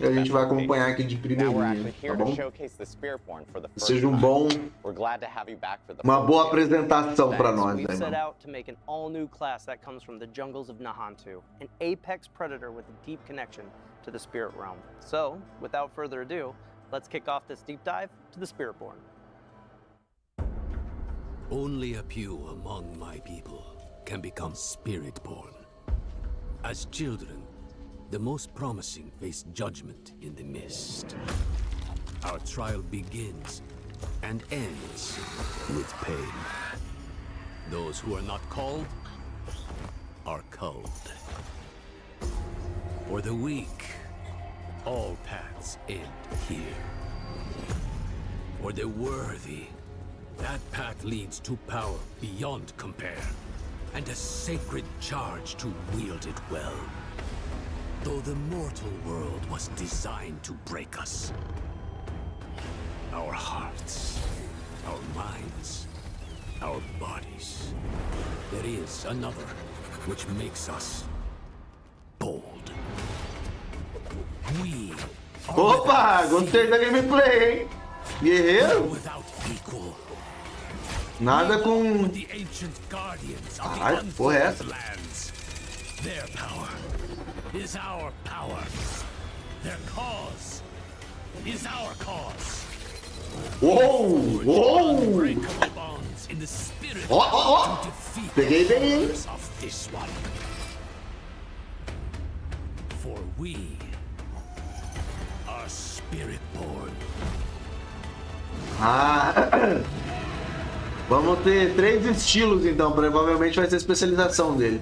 e a gente vai acompanhar aqui de primeirinha, tá bom? Seja uma boa apresentação para nós, né, set mano? out to make an all-new class that comes from the jungles of Nahantu, an apex predator with a deep connection to the spirit realm. So, without further ado, let's kick off this deep dive to the Spiritborn. Only a few among my people can become Spiritborn. As children, the most promising face judgment in the mist. Our trial begins and ends with pain. Those who are not called are culled. For the weak, all paths end here. For the worthy, that path leads to power beyond compare, and a sacred charge to wield it well. Though the mortal world was designed to break us, our hearts, our minds, our bodies, there is another which makes us bold. We Opa, gostei da gameplay, hein? Guerreiro. without equal. Nada com... The ancient guardians of Caralho, the porra é essa? unfolded lands. Their power is our power. Their cause is our cause. Uou, uou! Unbreakable bonds in the spirit Ó, ó, ó! to defeat Peguei the bem, hein? powers of this one. For we are Spiritborn. Ah, vamos ter 3 estilos, então. Provavelmente vai ser a especialização dele.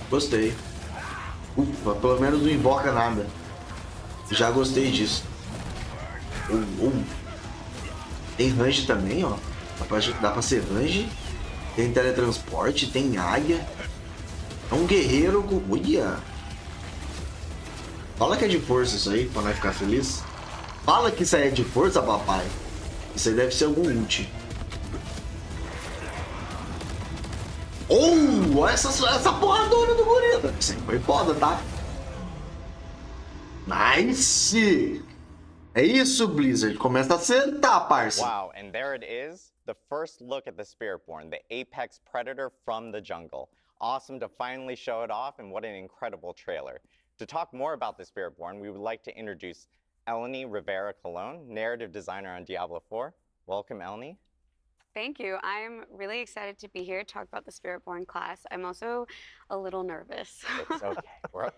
Gostei. Ufa, pelo menos não invoca nada. Já gostei disso. Tem range também, ó. Dá pra ser range. Tem teletransporte, tem águia. É um guerreiro com... Uia! Fala que é de força isso aí, pra nós ficar feliz. Fala que isso aí é de força, papai. Isso aí deve ser algum ult. Oh, olha essa porradona do gorila. Isso aí foi foda, tá? Nice! É isso, Blizzard. Começa a sentar, parça. Wow, and there it is. The first look at the Spiritborn, the apex predator from the jungle. Awesome to finally show it off, and what an incredible trailer. To talk more about the Spiritborn, we would like to introduce Eleni Rivera Colon, narrative designer on Diablo 4. Welcome, Eleni. Thank you. I'm really excited to be here to talk about the Spiritborn class. I'm also a little nervous. It's okay. We're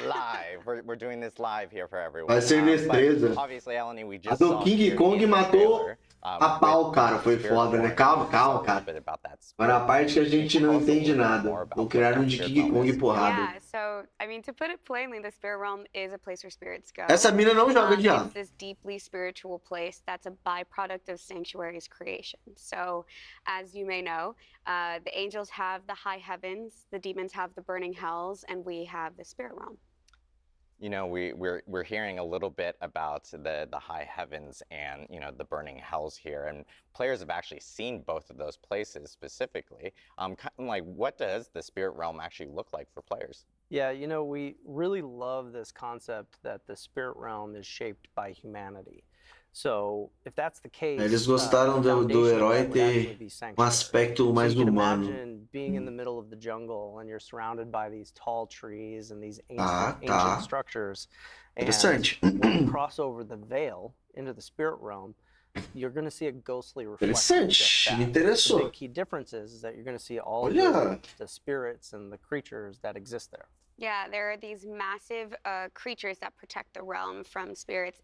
live. We're doing this live here for everyone. Vai ser destreza. Obviously, Eleni, we A just do saw King here Kong in the matou trailer, a pau, cara. Foi foda, né? Calma, calma, cara. Agora a parte que a gente não entende nada. Vou criar um de King Kong porrada. Yeah, so, I mean, to put it plainly, the Spirit Realm is a place where spirits go. Essa mina não joga Diablo. It's this deeply spiritual place that's a byproduct of Sanctuary's creation. So, as you may know, the angels have the high heavens, the demons have the burning hells, and we have the Spirit Realm. You know, we're hearing a little bit about the high heavens and, you know, the burning hells here, and players have actually seen both of those places specifically. Kind of like, what does the spirit realm actually look like for players? Yeah, you know, we really love this concept that the spirit realm is shaped by humanity. So, if that's the case, Eles gostaram do herói ter aspecto mais humano. Imagine being in the middle of the jungle and you're surrounded by these tall trees and these ancient structures. Interessante. And when you cross over the veil into the spirit realm, you're going to see a ghostly reflection. Interessante, me interessou. The big key difference is that you're going to see all the spirits and the creatures that exist there. Yeah, there are these massive creatures that protect the realm from spirits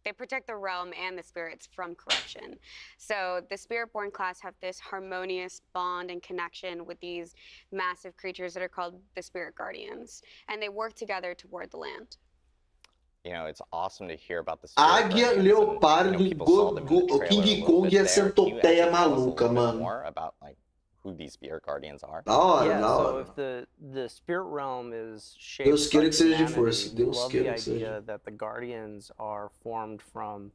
they protect the realm and the spirits from corruption. So the Spiritborn class have this harmonious bond and connection with these massive creatures that are called the Spirit Guardians, and they work together toward the land. You know, it's awesome to hear about the Spirit Águia, leopardo, King Kong e a centopeia maluca, mano. More about like who these spirit guardians are. Da hora, yeah, da so hora. if the spirit realm is shaped Deus queira by que seja de humanity, força. we Deus love the queira que seja. idea that the guardians are formed from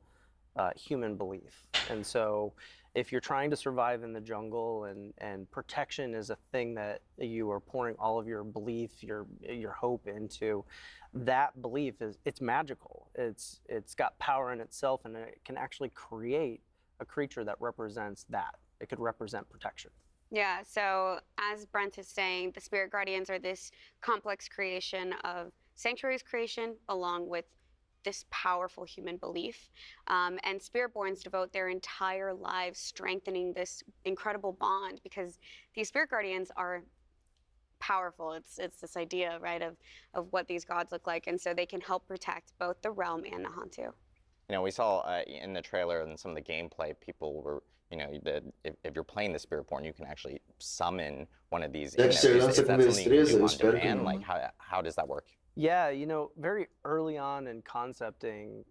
human belief. And so if you're trying to survive in the jungle and protection is a thing that you are pouring all of your belief, your hope into, that belief it's magical. It's got power in itself, and it can actually create a creature that represents that. It could represent protection. Yeah, so as Brent is saying, the Spirit Guardians are this complex creation of Sanctuary's creation along with this powerful human belief. And Spiritborns devote their entire lives strengthening this incredible bond, because these Spirit Guardians are powerful. It's this idea, right, of what these gods look like. And so they can help protect both the realm and Nahantu. You know, we saw in the trailer and some of the gameplay, people were, you know, if you're playing the Spiritborn, you can actually summon one of these. Deve ser, lança com destreza, eu espero que não. Like, how does that work? Yeah, you know, very early on in concepting,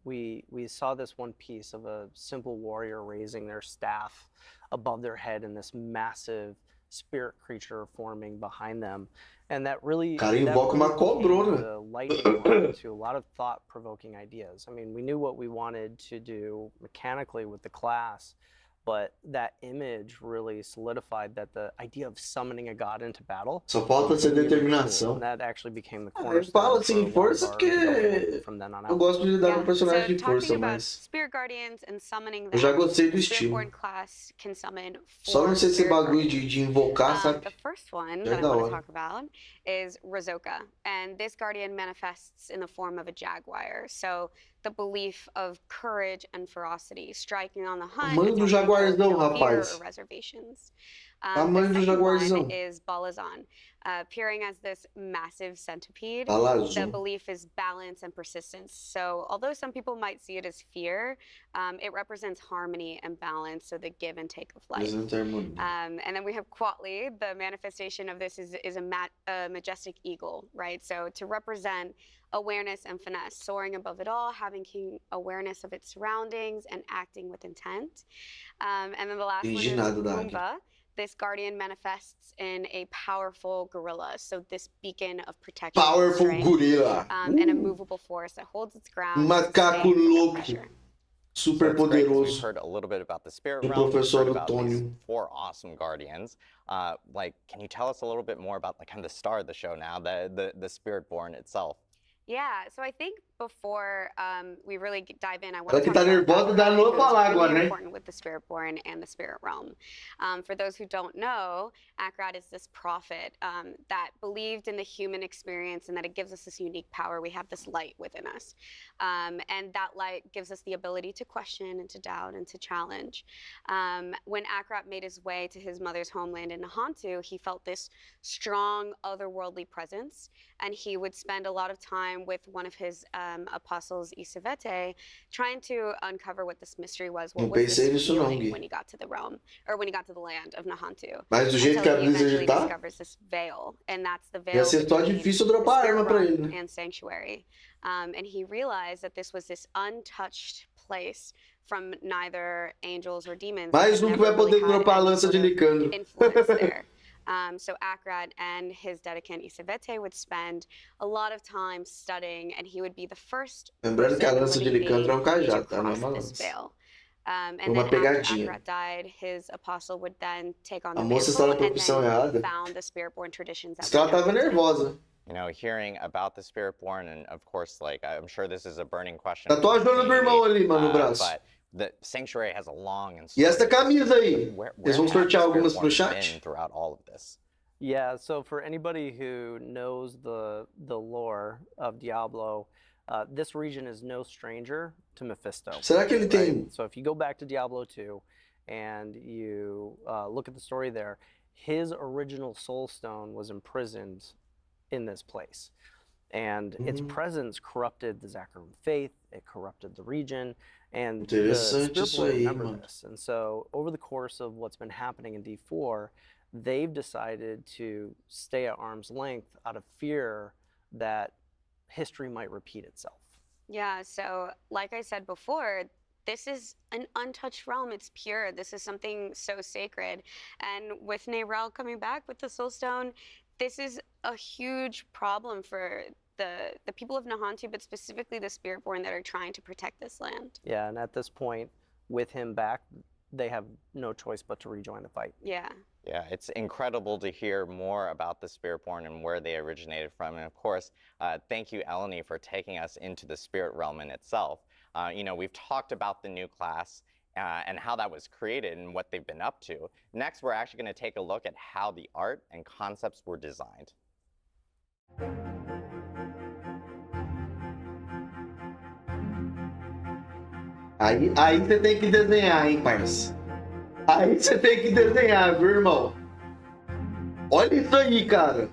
we saw this one piece of a simple warrior raising their staff above their head and this massive spirit creature forming behind them. And that really, Cara, invoca uma cobrona. the lightning rod to a lot of thought-provoking ideas. I mean, we knew what we wanted to do mechanically with the class, but that image really solidified that the idea of summoning a god into battle. Só falta ser determinação. And that actually became the Eu cornerstone. falo assim, força, porque from then on eu out. gosto de lidar com personagem de talking força, about mas Spirit Guardians and summoning them, eu já gostei do the estilo. Spiritborn class can summon Só 4 não sei se Spirit bagulho Guardians. de invocar, sabe? The first one Já é that I da want to hora. talk about is Razoka, and this guardian manifests in the form of a jaguar. So the belief of courage and ferocity, striking on the hunt, Tamanho do attacking with jaguarzão, no fear rapaz. or reservations. Tamanho The do second one jaguarzão. is Balazan, appearing as this massive centipede. The Balazon. belief is balance and persistence. So although some people might see it as fear, it represents harmony and balance, so the give and take of life. Representa harmonia. And then we have Quatli. The manifestation of this is a majestic eagle, right? So to represent awareness and finesse, soaring above it all, having keen awareness of its surroundings, and acting with intent. And then the last one is Entendi nada da águia. Pumbaa. This guardian manifests in a powerful gorilla, so this beacon of protection, and Powerful strength, gorila. and a movable force that holds its ground. Macaco sustains under louco. pressure. Super So it's great 'cause We've poderoso. heard a little bit about the Spirit Do Realm. We've Professor heard about these Antônio. 4 awesome guardians. Like, can you tell us a little bit more about the kind of the star of the show now, the Spiritborn itself? Yeah, so I think before we really dive in, I want Ela to que talk tá about nervosa, dá Akrat, no who's falar really agora, né? important with the Spiritborn and the Spirit Realm. For those who don't know, Akrat is this prophet that believed in the human experience and that it gives us this unique power. We have this light within us. And that light gives us the ability to question and to doubt and to challenge. When Akrat made his way to his mother's homeland in Nahantu, he felt this strong otherworldly presence, and he would spend a lot of time with one of his apostles, Isivete, trying to uncover what this mystery was. What Não was pensei this nisso não, feeling Gui. when he got to the realm, or when he got to the land of Nahantu? Mas do jeito que a Until he Blizzard eventually tá, discovers this veil, and that's the já veil acertou between difícil the dropar a Spirit arma pra Realm ele, né? and Sanctuary. And he realized that this was this untouched place from neither angels or demons. Mais that um que never vai really poder had dropar a any lança sort de of Licandro. influence there. So Akrat and his dedicant Isivete would spend a lot of time studying, and he would be the first Lembrando que a person, lança de living Licandro é um being, to cajado, tá? Não é cross uma this lança. veil. And Uma then after pegadinha. Akrat died, his apostle would then take on A the moça está na mantle, and profissão then errada. found the Spiritborn traditions that Diz que ela we know tava today. nervosa. You know, hearing about the Spiritborn, and of course, like, I'm sure this is a burning question. Tá for the ajudando do irmão ali, mano, no braço. But the Sanctuary has a long and E essa storied camisa aí? history. Where Eles vão have the sortear algumas pro Spiritborn chat? been throughout all of this? Yeah, so for anybody who knows the lore of Diablo, this region is no stranger to Mephisto. Será que ele tem... So if you go back to Diablo 2 and you look at the story there, his original soul stone was imprisoned in this place. And its presence corrupted the Zakarum faith, it corrupted the region, and the Interessante isso Spiritborn aí, remember mano. this. And so over the course of what's been happening in D4, they've decided to stay at arm's length out of fear that history might repeat itself. Yeah, so like I said before, this is an untouched realm. It's pure. This is something so sacred. And with Nerel coming back with the Soul Stone, this is a huge problem for the people of Nahantu, but specifically the Spiritborn that are trying to protect this land. Yeah, and at this point, with him back, they have no choice but to rejoin the fight. Yeah. Yeah, it's incredible to hear more about the Spiritborn and where they originated from. And of course, thank you, Eleni, for taking us into the spirit realm in itself. You know, we've talked about the new class and how that was created and what they've been up to. Next, we're actually going to take a look at how the art and concepts were designed. Aí você tem que desenhar, hein, parça? Aí você tem que desenhar, viu, irmão? Olha isso aí, cara.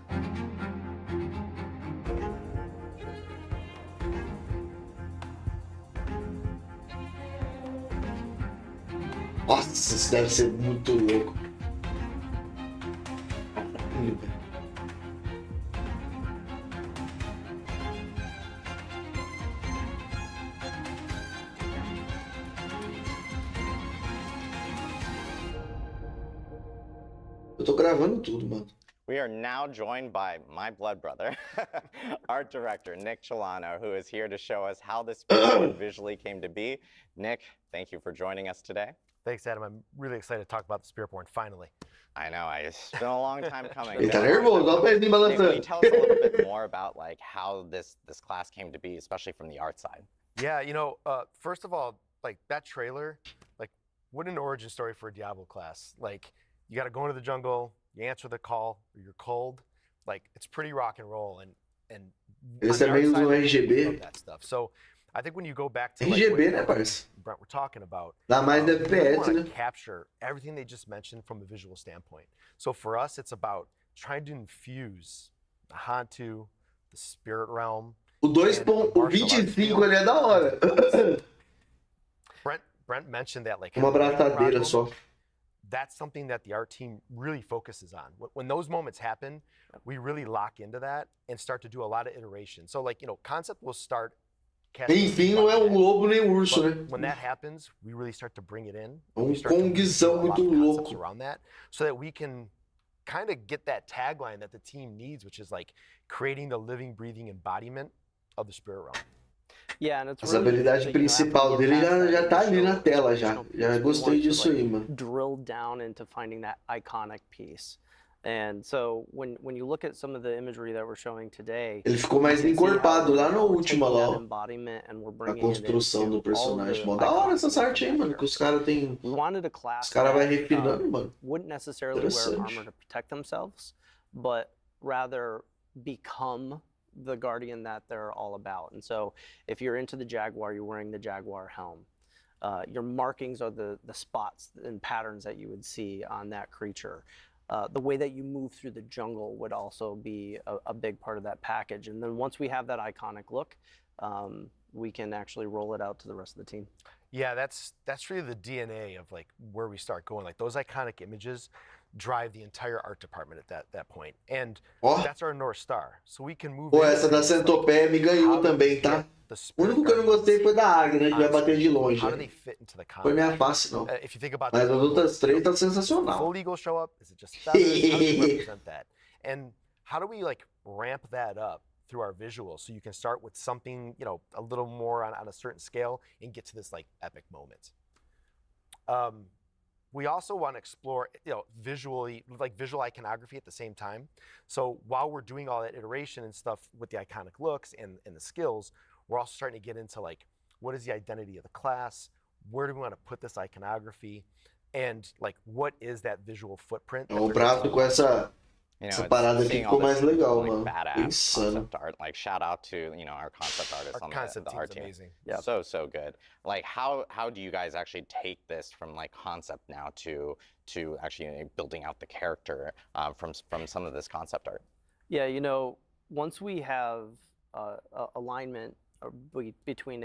Nossa, isso deve ser muito louco. Eu tô gravando tudo, mano. We are now joined by my blood brother, art director Nick Chelano, who is here to show us how this visually came to be. Nick, thank you for joining us today. Thanks, Adam. I'm really excited to talk about the Spiritborn finally. I know, it's been a long time coming. Ele tá nervoso, olha o pezinho Nick, can you balançando. tell us a little bit more about like how this class came to be, especially from the art side? Yeah, you know, first of all, like that trailer, like what an origin story for a Diablo class. Like you got to go into the jungle, you answer the call, or you're cold. Like it's pretty rock and roll, and Eles on the também art side, usam I RGB. love that stuff. So I think when you go back to like, RGB, what né, parça? Brent, we're talking about, Dá mais we really FPS, wanna né? capture everything they just mentioned from a visual standpoint. So for us, it's about trying to infuse the Hantu, the spirit realm. O 2.25 ali é da hora. Brent mentioned that like Uma abraçadeira só. that's something that the art team really focuses on. When those moments happen, we really lock into that and start to do a lot of iteration. So like, you know, concept will start casting Enfim, não é um lobo nem um urso, but né? when that happens, we really start to bring it in. Um We start to Kongzão do a lot muito of concepts louco. around that so that we can kind of get that tagline that the team needs, which is like creating the living, breathing embodiment of the spirit realm. Yeah, and it's Essa really habilidade interesting, you know, principal after we dele get past já that tá ali na initial tela já. piece, Já we gostei want to, disso aí, like, mano. drill down into finding that iconic piece. And so when you look at some of the imagery that we're showing today, Ele ficou mais you can see how encorpado lá no we're último taking that lá, ó. embodiment and we're A bringing it construção do into all of personagem. the Mó da hora iconic essa arte aí, things mano. Que os caras tem. we wanted a class Os caras vai that, refinando, mano. wouldn't necessarily wear Interessante. armor to protect themselves, but rather become the guardian that they're all about. And so if you're into the Jaguar, you're wearing the Jaguar helm. Your markings are the spots and patterns that you would see on that creature. The way that you move through the jungle would also be a big part of that package. And then once we have that iconic look, we can actually roll it out to the rest of the team. Yeah, that's really the DNA of like where we start going. Like those iconic images drive the entire art department at that point. And Ó, that's our North Star. So we can move pô, into essa da things like, Centopeia me ganhou how do também, we tá? get the O spirit único que eu não gostei guardians foi da águia, né? Que on vai bater de screen? longe. How do Né? they fit into the Foi minha concept? face, não. If you think about Mas the as outras eagles, três tá full sensacional. eagles show up? Is it just feathers? How do we represent that? And how do we like ramp that up through our visuals so you can start with something, you know, a little more on a certain scale and get to this like epic moment. We also want to explore, you know, visually, like visual iconography at the same time. So while we're doing all that iteration and stuff with the iconic looks and the skills, we're also starting to get into like, what is the identity of the class? Where do we want to put this iconography? And like, what is that visual footprint? that O they're gonna braço take com essa, You know, essa it's parada aqui seeing ficou all mais this, legal, like, mano. badass Insano. concept art. Like shout out to, you know, our concept artists Our on concept the art team's team. amazing. Yeah. So good. Like how do you guys actually take this from like concept now to actually building out the character from some of this concept art? Yeah, you know, once we have alignment between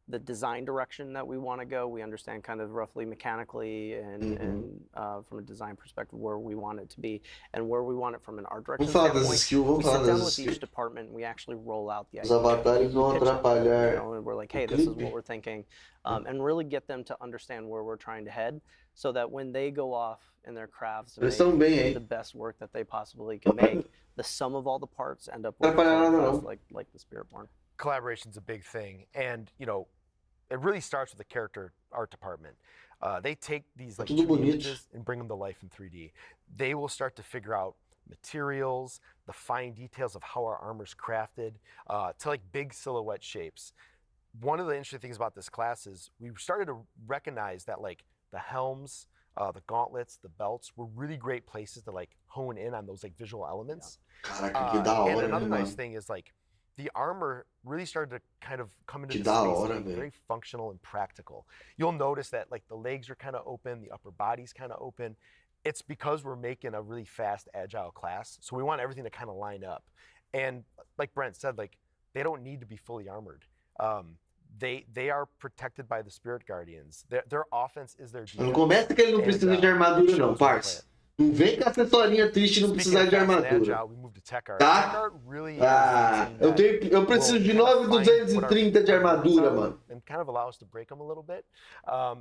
the design direction that we want to go, we understand kind of roughly mechanically and from a design perspective where we want it to be and where we want it from an art direction Vamos falar das standpoint. skills, vamos We falar sit down das with each skills. department and we actually roll out the Os idea. avatares vão Pitch it, atrapalhar you know, and we're like, hey, o this is clipe. what we're thinking, and really get them to understand where we're trying to head so that when they go off in their crafts and Eles estão bem, make hein? the best work that they possibly can make, the sum of all the parts end up with a Atrapalhar nada, class não. like the Spiritborn. Collaboration's a big thing. And, you know, it really starts with the character art department. they take these like Tudo 2D bonito. images and bring them to life in 3D. They will start to figure out materials, the fine details of how our armor's crafted, to like big silhouette shapes. One of the interesting things about this class is we started to recognize that like the helms, the gauntlets, the belts were really great places to like hone in on those like visual elements. Caraca, que da And hora, né, another nice mano? thing is like the armor really started to kind of come into Que the da space hora, and be velho. very functional and practical. You'll notice that like the legs are kind of open, the upper body's kind of open. It's because we're making a really fast, agile class. So we want everything to kind of line up. And like Brent said, like they don't need to be fully armored. They are protected by the Spirit Guardians. Their offense is their Não defense. começa que ele não precisa de armadura, não, parça. Não vem com essa historinha triste de não Speaking precisar of de fast and armadura. agile, we moved to tech art. Tá? Tech art really Ah, is the thing eu that preciso de will kind of find 9,230 what de our armadura, are mano. and kind of allow us to break them a little bit.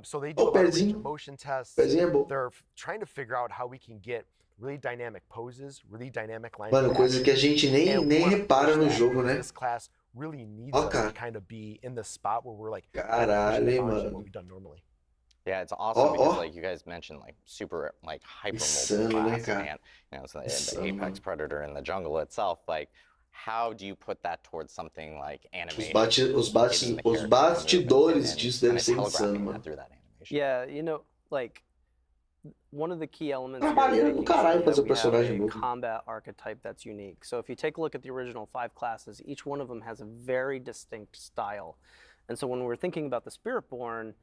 So they do Ó, a lot of range pezinho. of motion tests. Pezinho é bom. They're trying to figure out how we can get really dynamic poses, really dynamic lines. Mano, coisa que a gente nem repara no jogo, né? This class really needs Ó, us cara. to kind of be in the spot where we're like Caralho, hein, pushing what mano. we've done normally. Yeah, it's awesome Oh, because oh. like you guys mentioned like super like hyper Insano, mobile né, class cara? and you know so the Insano, apex mano. predator in the jungle itself, like how do you put that towards something like animation? Os bastidores disso devem ser insano, mano. Through that animation. Yeah, you know, like one of the key elements here is Trabalhando making do caralho sure that fazer we have personagem a novo. combat archetype that's unique. So if you take a look at the original 5 classes, each one of them has a very distinct style. And so when we were thinking about the Spiritborn,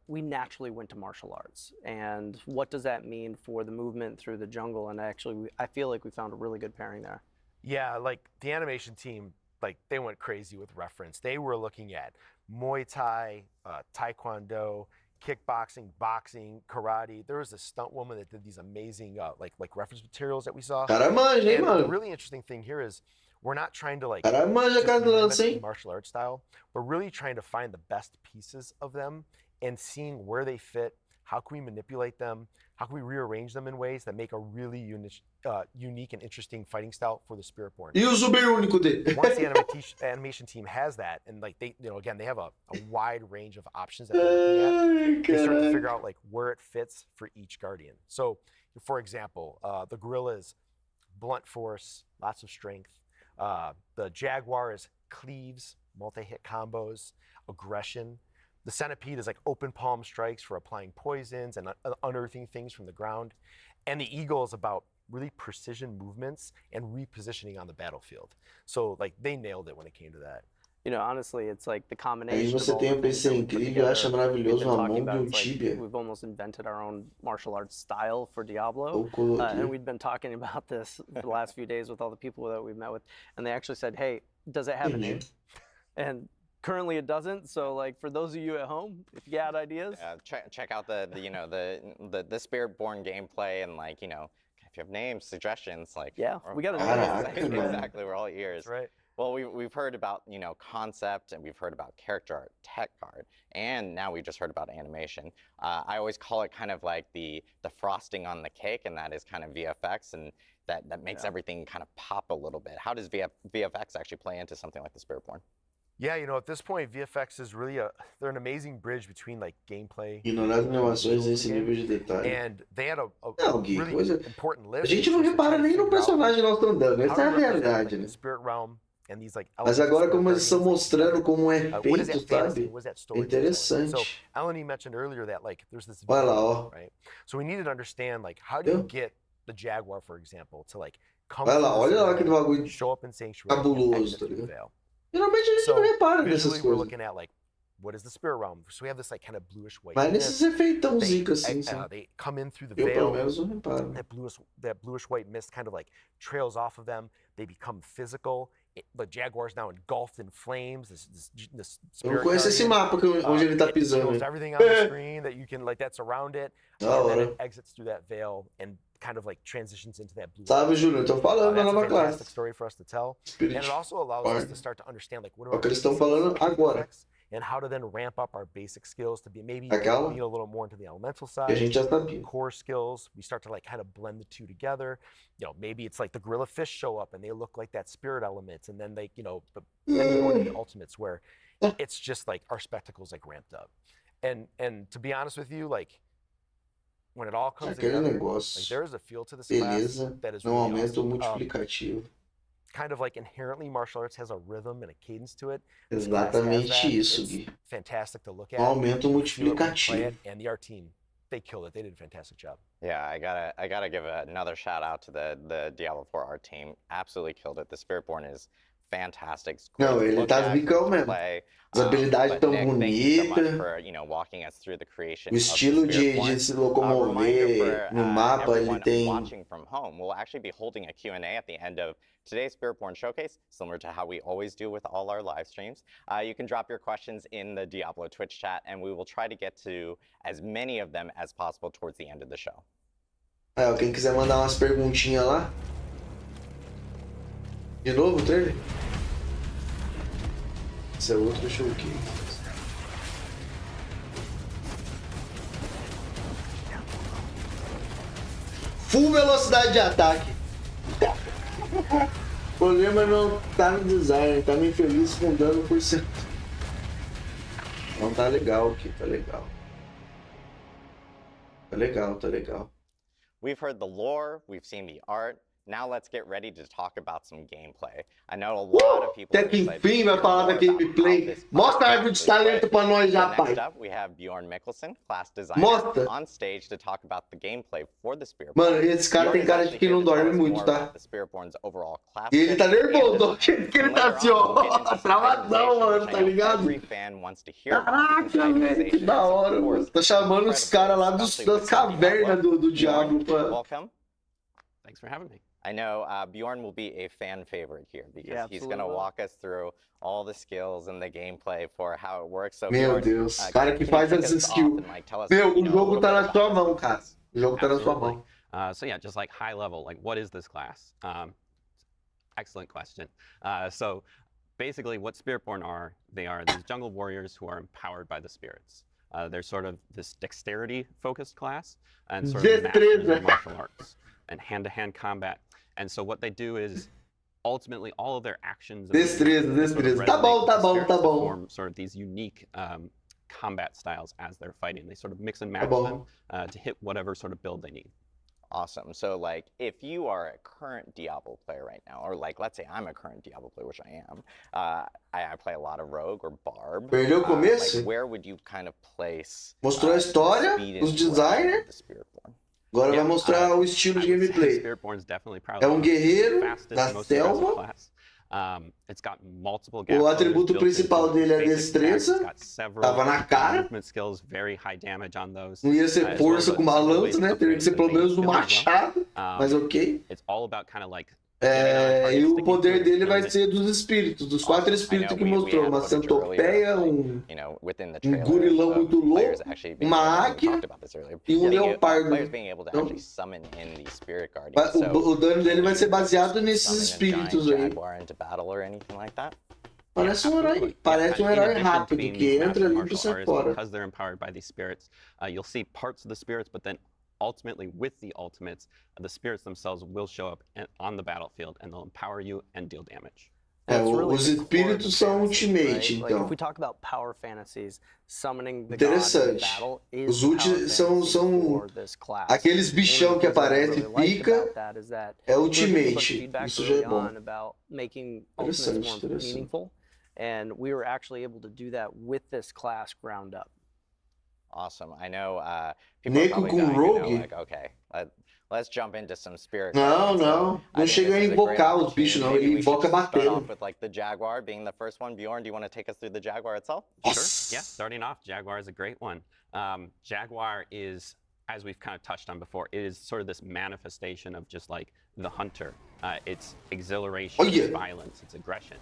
we naturally went to martial arts. And what does that mean for the movement through the jungle? And actually, I feel like we found a really good pairing there. Yeah, like the animation team, like they went crazy with reference. They were looking at Muay Thai, Taekwondo, kickboxing, boxing, karate. There was a stunt woman that did these amazing like reference materials that we saw. Cara manja, hein, And the mano? really interesting thing here is we're not trying to like Cara manja just casa do mimic lance, the hein? martial arts style. We're really trying to find the best pieces of them and seeing where they fit. How can we manipulate them? How can we rearrange them in ways that make a really unique and interesting fighting style for the Spiritborn? E o super único dele? Once the animation team has that, and like they, you know, again, they have a wide range of options that they're looking at. They start to figure out like where it fits for each guardian. So, for example, the gorilla is blunt force, lots of strength. The jaguar is cleaves, multi-hit combos, aggression. The centipede is like open palm strikes for applying poisons and unearthing things from the ground. And the eagle is about really precision movements and repositioning on the battlefield. So like they nailed it when it came to that. You know, honestly, it's like the Aí combination você of all tem the a things PC that we put incrível, together, acha we've maravilhoso been uma talking mão about, e um it's like tíbia. we've almost invented our own martial arts style for Diablo. Eu coloquei. And we'd been talking about this the last few days with all the people that we've met with, and they actually said, "Hey, does it have a name?" And currently it doesn't. So like for those of you at home, if you got ideas, Check out the you know the Spiritborn gameplay and like you know if you have names, suggestions, like Yeah, we got a name. exactly, we're all ears. That's right. Well, we've heard about you know concept and we've heard about character art, tech art, and now we just heard about animation. I always call it kind of like the frosting on the cake, and that is kind of VFX, and that makes everything kind of pop a little bit. How does VFX actually play into something like the Spiritborn? Yeah, you know, at this point, VFX is really they're an amazing bridge between like gameplay Ignorar as animações nesse nível de detalhe. and they had a Não, Gui, really coisa... important A lift. gente não repara nem no personagem nós estamos andando, essa é a realidade, né? The spirit realm and these like Mas elements of agora Spirit como eles estão Guardians, mostrando como é what is feito, that fantasy? sabe? What is that É storytelling? So interessante. Eleni mentioned earlier that like there's this Olha lá, veil, ó. right? So we needed to understand like how do you Viu? get the jaguar, for example, to like come Olha lá, through olha the lá veil, aquele bagulho show up in sanctuary, and cabuloso, exit tá through the ligado? veil. Geralmente a gente So não repara nessas visually, we're coisas. looking at like what is the spirit realm? So we have this like kind of bluish white. Mas nesses mist. efeitão They, zica assim, sim. they come in through the Eu pelo veil. menos não reparo. That bluish white mist kind of like trails off of them. They become physical. The jaguar's now engulfed in flames. This Eu spirit não conheço esse guardian, mapa onde ele tá it pisando. kills hein? everything on the screen that you can like that's around it, Da and then hora. it exits through that veil and kind of like transitions into that blue. Sabe, Júlio? Eu tô falando da That's a nova fantastic classe. story for us to tell, and Spirit. it also allows us to start to understand like what É o que eles estão basic falando agora. effects and how to then ramp up our basic skills to be maybe Aquela lean a little more into the elemental que a side. gente já sabia. Core skills, we start to like kind of blend the two together. You know, maybe it's like the gorilla fish show up and they look like that spirit element, and then they, you know, but then you go into the ultimates where it's just like our spectacles like ramped up. And to be honest with you, like when it all comes Aquele together, negócio. like there is a feel to this class Beleza. that is Não really aumenta o awesome. multiplicativo. Kind of like inherently martial arts has a rhythm and a cadence to it. This class has Exatamente that. isso, It's Gui. fantastic to look at. Não aumenta o You feel it when you play multiplicativo. it, and the art team, they killed it. They did a fantastic job. Yeah, I gotta give another shout out to the Diablo 4 art team. Absolutely killed it. The Spiritborn is fantastic. It's great Não, to ele look tá at, zicão to mesmo. play. As habilidades But tão Nick, thank you so much bonitas. for, you know, walking us through the creation O of the estilo de Spiritborn. se Reminder locomover for no mapa, ele everyone tem. watching from home, we'll actually be holding a Q&A at the end of today's Spiritborn Showcase, similar to how we always do with all our live streams. You can drop your questions in the Diablo Twitch chat, and we will try to get to as many of them as possible towards the end of the show. Aí, ó, quem quiser mandar umas perguntinhas lá. De novo o trailer? Esse é outro showcase. Full velocidade de ataque. O problema não tá no design, tá meio infeliz com dano por cento. Não tá legal aqui, tá legal. Tá legal, tá legal. We've heard the lore, we've seen the art. Now let's get ready to talk about some gameplay. I know a lot of people Até are que excited to enfim vai hear falar more da about how gameplay. this Mostra a class árvore de actually talento plays. pra nós já, So next pai. up, we have Bjorn Mikkelsen, class designer, Mostra. on stage to talk about the gameplay for the Spiritborn. Mano, esse cara tem cara de que não dorme muito, tá? E ele tá nervoso, ó. Que ele tá assim, ó. Travadão, mano, tá ligado? Caraca, velho, que da hora, mano. Tá chamando os caras lá das cavernas do Diablo, mano. Welcome. Thanks for having me. I know Bjorn will be a fan favorite here because Yeah, he's going to absolutely. walk us through all the skills and the gameplay for how it works. So Meu Bjorn, Deus, can cara you que faz kick as us off skills. and, like, tell us, Meu, you o know, a jogo little tá bit na about sua this mão, class? cara. O jogo tá na sua Absolutely. mão. So yeah, just like high level, like what is this class? Excellent question. So basically what Spiritborn are, they are these jungle warriors who are empowered by the spirits. They're sort of this dexterity focused class and sort of masters of martial arts and hand-to-hand combat. And so what they do is ultimately all of their actions and Destreza. Tá bom, tá bom, tá bom. form sort of these unique combat styles as they're fighting. They sort of mix and match bom. them to hit whatever sort of build they need. Awesome. So, like, if you are a current Diablo player right now, or like, let's say I'm a current Diablo player, which I am, I play a lot of Rogue or Barb. Perdeu o começo? Like, where would you kind of place Mostrou a história, os designers. Agora vai mostrar o estilo de gameplay. É um guerreiro da selva. O atributo principal dele é a destreza. Tava na cara. Não ia ser força com uma lança, né? Teria que ser pelo menos no machado. Mas ok. E o poder dele vai ser dos espíritos, dos 4 espíritos que mostrou. Uma centopeia, um gurilão muito louco, uma águia e um leopardo. Então, o dano dele vai ser baseado nesses espíritos aí. Parece um herói rápido que entra ali e sai fora. Because they're empowered by these spirits, you'll see parts of the spirits, but then ultimately with the ultimates, the spirits themselves will show up on the battlefield and they'll empower you and deal damage. Os espíritos são ultimate, então. If we talk about power fantasies, summoning the gods in battle is Os últimos são aqueles bichão que aparece e pica. É ultimate. Isso já é bom. Interessante. And we were actually able to do that with this class ground up. Awesome. I know people are probably dying to know, like, okay, let's jump into some spirit. Não chega a invocar os bichos, não. Ele invoca batendo. With like the Jaguar being the first one. Bjorn, do you want to take us through the Jaguar itself? Sure. Yeah, starting off, Jaguar is a great one. Jaguar is, as we've kind of touched on before, it is sort of this manifestation of just like the hunter. It's exhilaration, it's violence, it's aggression.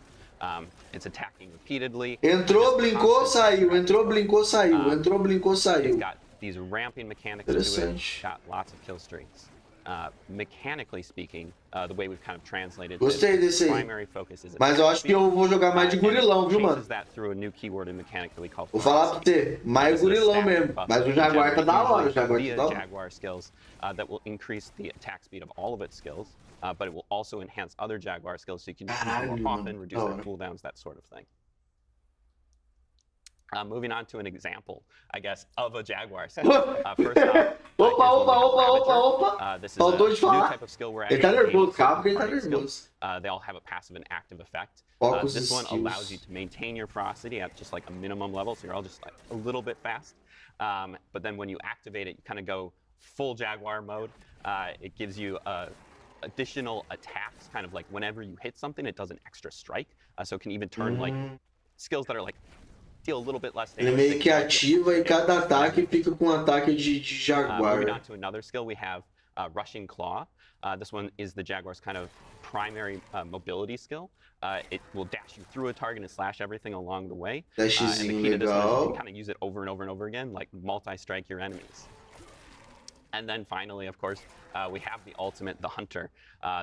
It's attacking repeatedly. Entrou, blinkou, saiu. Entrou, blinkou, saiu. Entrou, blinkou, saiu. It's got these ramping mechanics to it. Got lots of kill streaks. Mechanically speaking, the way we've kind of translated Gostei this, desse primary focus is Mas eu acho que eu vou jogar mais de gurilão, viu, mano? that through a new keyword and mechanic that we call Vou falar pra você, mais gurilão mesmo. Mas o Jaguar tá da hora, o Jaguar tá da hora. Jaguar skills that will increase the attack speed of all of its skills, but it will also enhance other Jaguar skills so you can use them more often, reduce their cooldowns, that sort of thing. Moving on to an example, I guess, of a Jaguar skill. First off, Opa. this is Faltou de a new falar. type of skill we're Ele actually tá nervoso, aiming calma que ele for tá party skills. nervoso. They all have a passive and active effect. Focus This one skills. allows you to maintain your ferocity at just like a minimum level, so you're all just like a little bit fast. But then when you activate it, you kind of go full Jaguar mode. It gives you additional attacks, kind of like whenever you hit something, it does an extra strike. So it can even turn like skills that are like deal a little bit less Ele damage. meio que ativa e cada ataque fica com um ataque de Jaguar. Moving on to another skill, we have Rushing Claw. This one is the Jaguar's kind of primary mobility skill. It will dash you through a target and slash everything along the way. And the key to this one is you can kind of use it over and over and over again, like multi-strike your enemies. And then finally, of course, we have the ultimate, the Hunter.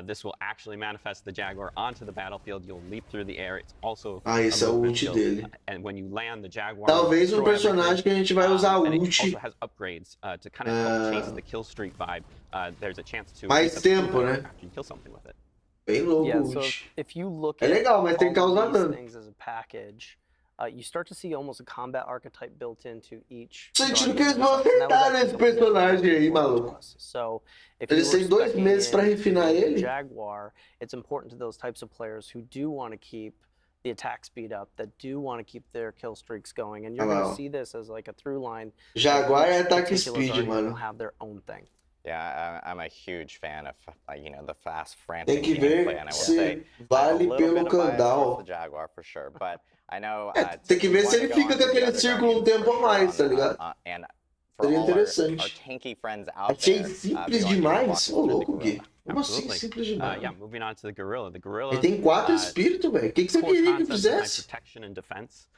This will actually manifest the Jaguar onto the battlefield. You'll leap through the air. It's also esse é o ult dele. And when you land the Jaguar, Talvez personagem que a gente vai usar ult. It also has upgrades to kind of help chase the kill streak vibe. There's a chance to Mais tempo, né? after you kill something with it. Bem louco Yeah, ult. so if you look É legal, mas tem que all causar of these dano. things as a package, you start to see almost a combat archetype built into each. Sentindo guardian que eles vão and that was acertar actually nesse something that was personagem aí, important to maluco. us. So if Eles you têm were 2 speccing meses pra in refinar a ele. Jaguar, it's important to those types of players who do want to keep the attack speed up, that do want to keep their kill streaks going, and you're going to see this as like a through line. Jaguar é Each ataque particular speed, guardian mano. will have their own thing. Yeah, I'm a huge fan of the fast, Tem frantic que gameplay, ver and I will se say I have a vale little pelo bit of bias towards Candal. the Jaguar for sure, but I know. Tem que ver se ele fica com aquele círculo um tempo a mais, tá ligado? And for Seria all our interessante. tanky friends out Achei there, simples beyond demais. walking Ô, through the louco, gorilla. Gui. Como assim Absolutely. simples demais? Yeah, moving on to the Gorilla. The Gorilla. Ele tem 4 espíritos, velho. O que você core queria que concept behind fizesse? protection and defense.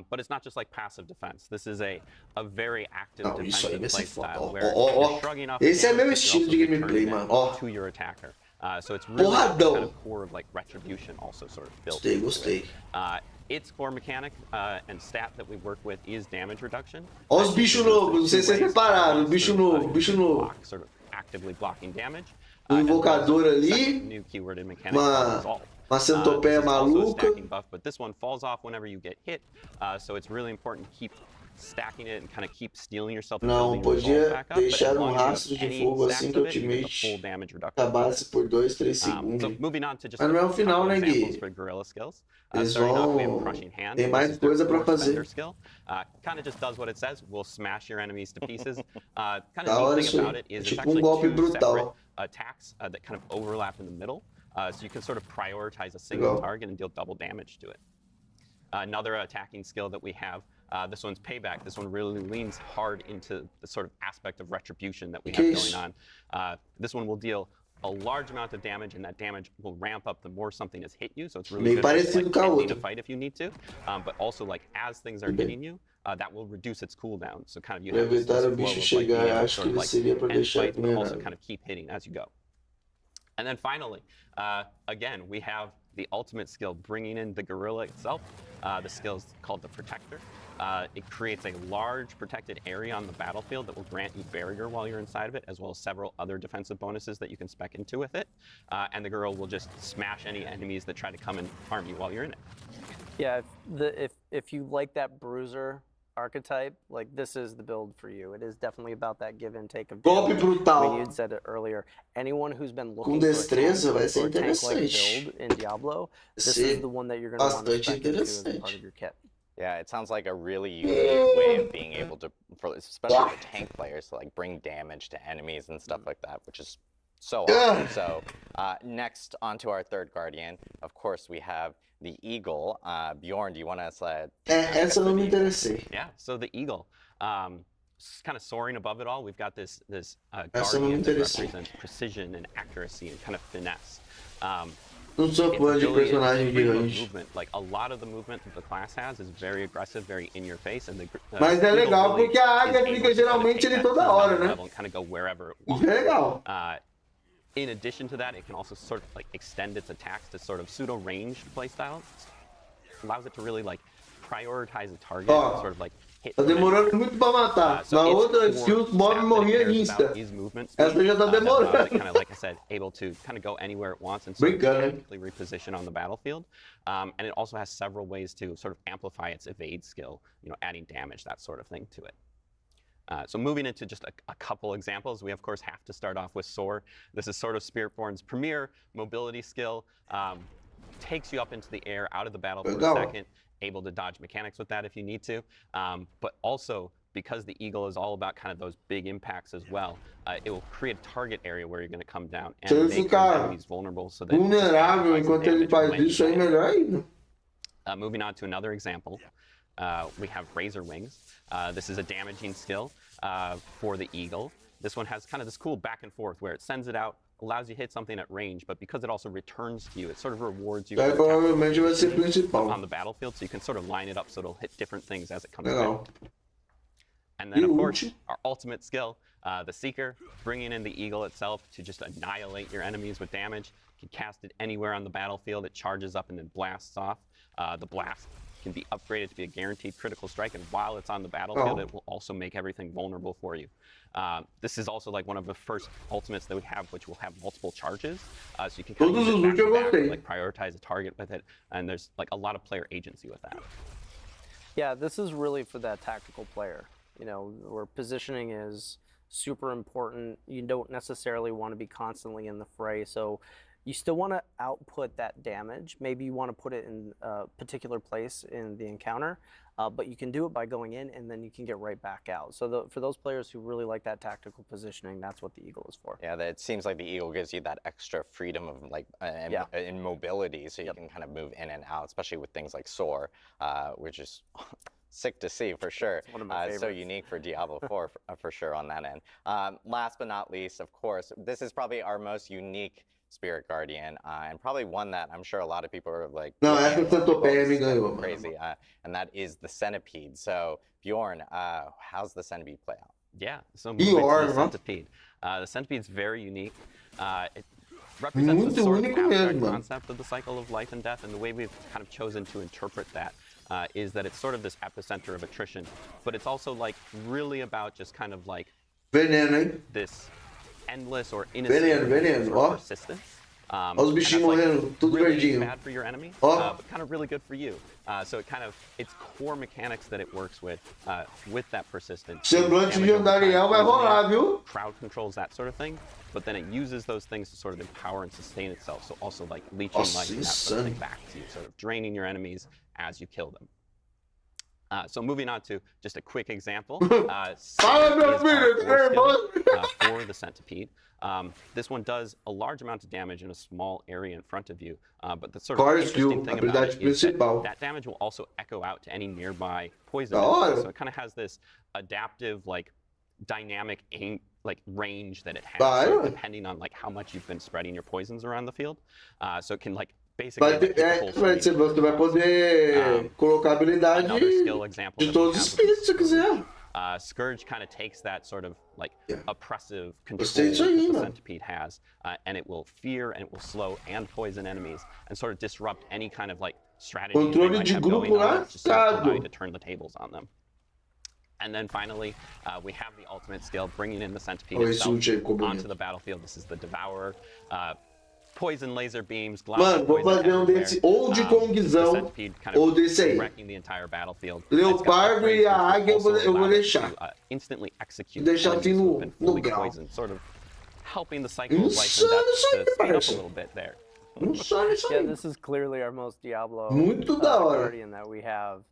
But it's not just like passive defense. This is a very active Não, isso aí defensive vai ser play foda. style Ó, where ó, you're ó. shrugging off Esse é damage, meu but you're estilo also de gameplay, returning it mano. Ó. to your attacker. So it's really Porradão. kind of core of like retribution also sort of built Gostei, into gostei. it. Its core mechanic and stat that we work with is damage reduction. Ó os bichos novos, não sei se vocês repararam. Bicho novo, bicho novo. Sort of actively blocking damage. Invocador ali. Second new keyword in mechanic called resolve. Uma centopeia This is also a maluca. stacking buff, but this one falls off whenever you get hit. So it's really important to keep stacking it and kind of keep stealing yourself. And Não, building your podia resolve back up, but as deixar long as you rastro have de any fogo stacks assim que of o it, you get the ultimate full damage reduction. acabasse por 2, 3 So segundos. moving on to just Mas não é o a final, couple né, examples Gui? for gorilla skills. Eles Starting off, we have vão... crushing hand. Tem mais This is their coisa pra core fazer. defender skill. Kind of just does what it says. Will smash your enemies to pieces. Kind of Da hora neat isso thing aí. about it is it's Tipo actually golpe two separate brutal. attacks that kind of overlap in the middle. So you can sort of prioritize a single Legal. target and deal double damage to it. Another attacking skill that we have, this one's Payback. This one really leans hard into the sort of aspect of retribution that we have going on. This one will deal a large amount of damage, and that damage will ramp up the more something has hit you. So it's really Meio good for, parecido like, com a ending outra. a fight if you need to. But also, like, as things are hitting you, that will reduce its cooldown. So kind of you Pra have this evitar o flow bicho of, like, being chegar, able to acho sort que of, ele like, seria pra end deixar fights, but also vulnerável. kind of keep hitting as you go. And then finally, again, we have the ultimate skill bringing in the gorilla itself. The skill is called the Protector. It creates a large protected area on the battlefield that will grant you barrier while you're inside of it, as well as several other defensive bonuses that you can spec into with it. And the gorilla will just smash any enemies that try to come and harm you while you're in it. Yeah, if you like that bruiser archetype, like this is the build for you. It is definitely about that give and take of Golpe damage. brutal. I mean, you'd said it earlier. Anyone who's been looking Com for a destreza vai tank ser or a tank-like interessante. build in Diablo, this Ser is the one that you're going to want to bastante spec into as a part interessante. of your kit. Yeah, it sounds like a really unique way of being able to, especially for tank players, to like bring damage to enemies and stuff like that, which is so awesome. So next, on to our third guardian. Of course, we have the eagle. Bjorn, do you want to? Essa eu não me interessei. Yeah, so the eagle, kind of soaring above it all, we've got this Essa eu não me guardian that interessei. represents precision and accuracy and kind of finesse. Não sou Its fã de ability is personagem de freedom of range. movement. Like a lot of the movement that the class has is very aggressive, very in your face, and the Mas é eagle legal really porque a is águia able fica to geralmente take ali that toda to hora, another né? level and kind of go wherever it Isso é legal. In addition to that, it can also sort of like extend its attacks to sort of pseudo-ranged playstyle. Allows it to really like prioritize a target, Ó, and sort of like hit. Tá demorando muito pra matar. Na outra, se os mobs morriam insta. Essa já tá demorando. Kind of, like I said, able to kind of go anywhere it wants and sort of tactically reposition on the battlefield. And it also has several ways to sort of amplify its evade skill, you know, adding damage, that sort of thing to it. So moving into just a couple examples, we of course have to start off with Soar. This is sort of Spiritborn's premier mobility skill. Takes you up into the air, out of the battle for a second, able to dodge mechanics with that if you need to. But also, because the Eagle is all about kind of those big impacts as well, it will create a target area where you're going to come down and make your enemies vulnerable. So that vulnerável enquanto ele faz isso, aí melhor ainda. Moving on to another example, we have Razor Wings. This is a damaging skill for the Eagle. This one has kind of this cool back and forth where it sends it out, allows you to hit something at range, but because it also returns to you, it sort of rewards you provavelmente vai ser principal on the battlefield, so you can sort of line it up so it'll hit different things as it comes through. And then, of course, our ultimate skill, the Seeker, bringing in the Eagle itself to just annihilate your enemies with damage. You can cast it anywhere on the battlefield. It charges up and then blasts off. The blast can be upgraded to be a guaranteed critical strike, and while it's on the battlefield, it will also make everything vulnerable for you. This is also like one of the first ultimates that we have, which will have multiple charges, so you can kind of use it back to back, like prioritize a target with it, and there's like a lot of player agency with that. Yeah, this is really for that tactical player. You know, where positioning is super important. You don't necessarily want to be constantly in the fray, so you still want to output that damage. Maybe you want to put it in a particular place in the encounter, but you can do it by going in and then you can get right back out. So for those players who really like that tactical positioning, that's what the Eagle is for. Yeah, it seems like the Eagle gives you that extra freedom of like in mobility, so you can kind of move in and out, especially with things like Soar, which is sick to see for sure. It's one of my favorites. So unique for Diablo 4 for sure on that end. Last but not least, of course, this is probably our most unique Spirit Guardian, and probably one that I'm sure a lot of people are like, no, crazy, and that is the Centipede. So Bjorn, how's the Centipede play out? Yeah, so moving to the Centipede. The Centipede's very unique. It represents the sort of abstract concept of the cycle of life and death, and the way we've kind of chosen to interpret that is that it's sort of this epicenter of attrition, but it's also like really about just kind of like this endless or innocent persistence. Os bichinhos morrendo, tudo verdinho. Bad for your enemy, but kind of really good for you. So its core mechanics that it works with that persistence. Semblante de Andariel vai rolar, viu? Crowd controls, that sort of thing, but then it uses those things to sort of empower and sustain itself. So also like leeching life and that sort of thing back to you, sort of draining your enemies as you kill them. So moving on to just a quick example. For the Centipede. This one does a large amount of damage in a small area in front of you, but the sort of interesting thing about it is that damage will also echo out to any nearby poison. So it kind of has this adaptive, like, dynamic range that it has, so depending on like how much you've been spreading your poisons around the field. So it can like basically você vai poder colocar habilidade de todos os espíritos se quiser. Scourge kind of takes that sort of like oppressive control that the Centipede has, and it will fear and it will slow and poison enemies and sort of disrupt any kind of like strategy they might have going on, just to turn the tables on them. And then finally, we have the ultimate skill, bringing in the Centipede itself onto the battlefield. This is the Devourer. Poison laser beams, mano, vou fazer desse, ou de Kongzão, ou desse aí. Leopardo e a águia eu vou deixar. Deixar assim no grau. Sort of helping the cycle of life and death to speed up a little bit there. Yeah, this is clearly our most Diablo Guardian that we have.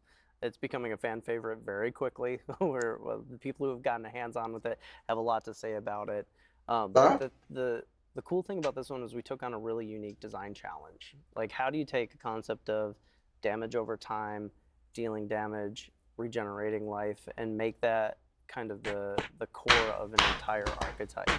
It's becoming a fan favorite very quickly. The people who have gotten a hands-on with it have a lot to say about it. But the cool thing about this one is we took on a really unique design challenge. Like, how do you take a concept of damage over time, dealing damage, regenerating life, and make that kind of the core of an entire archetype?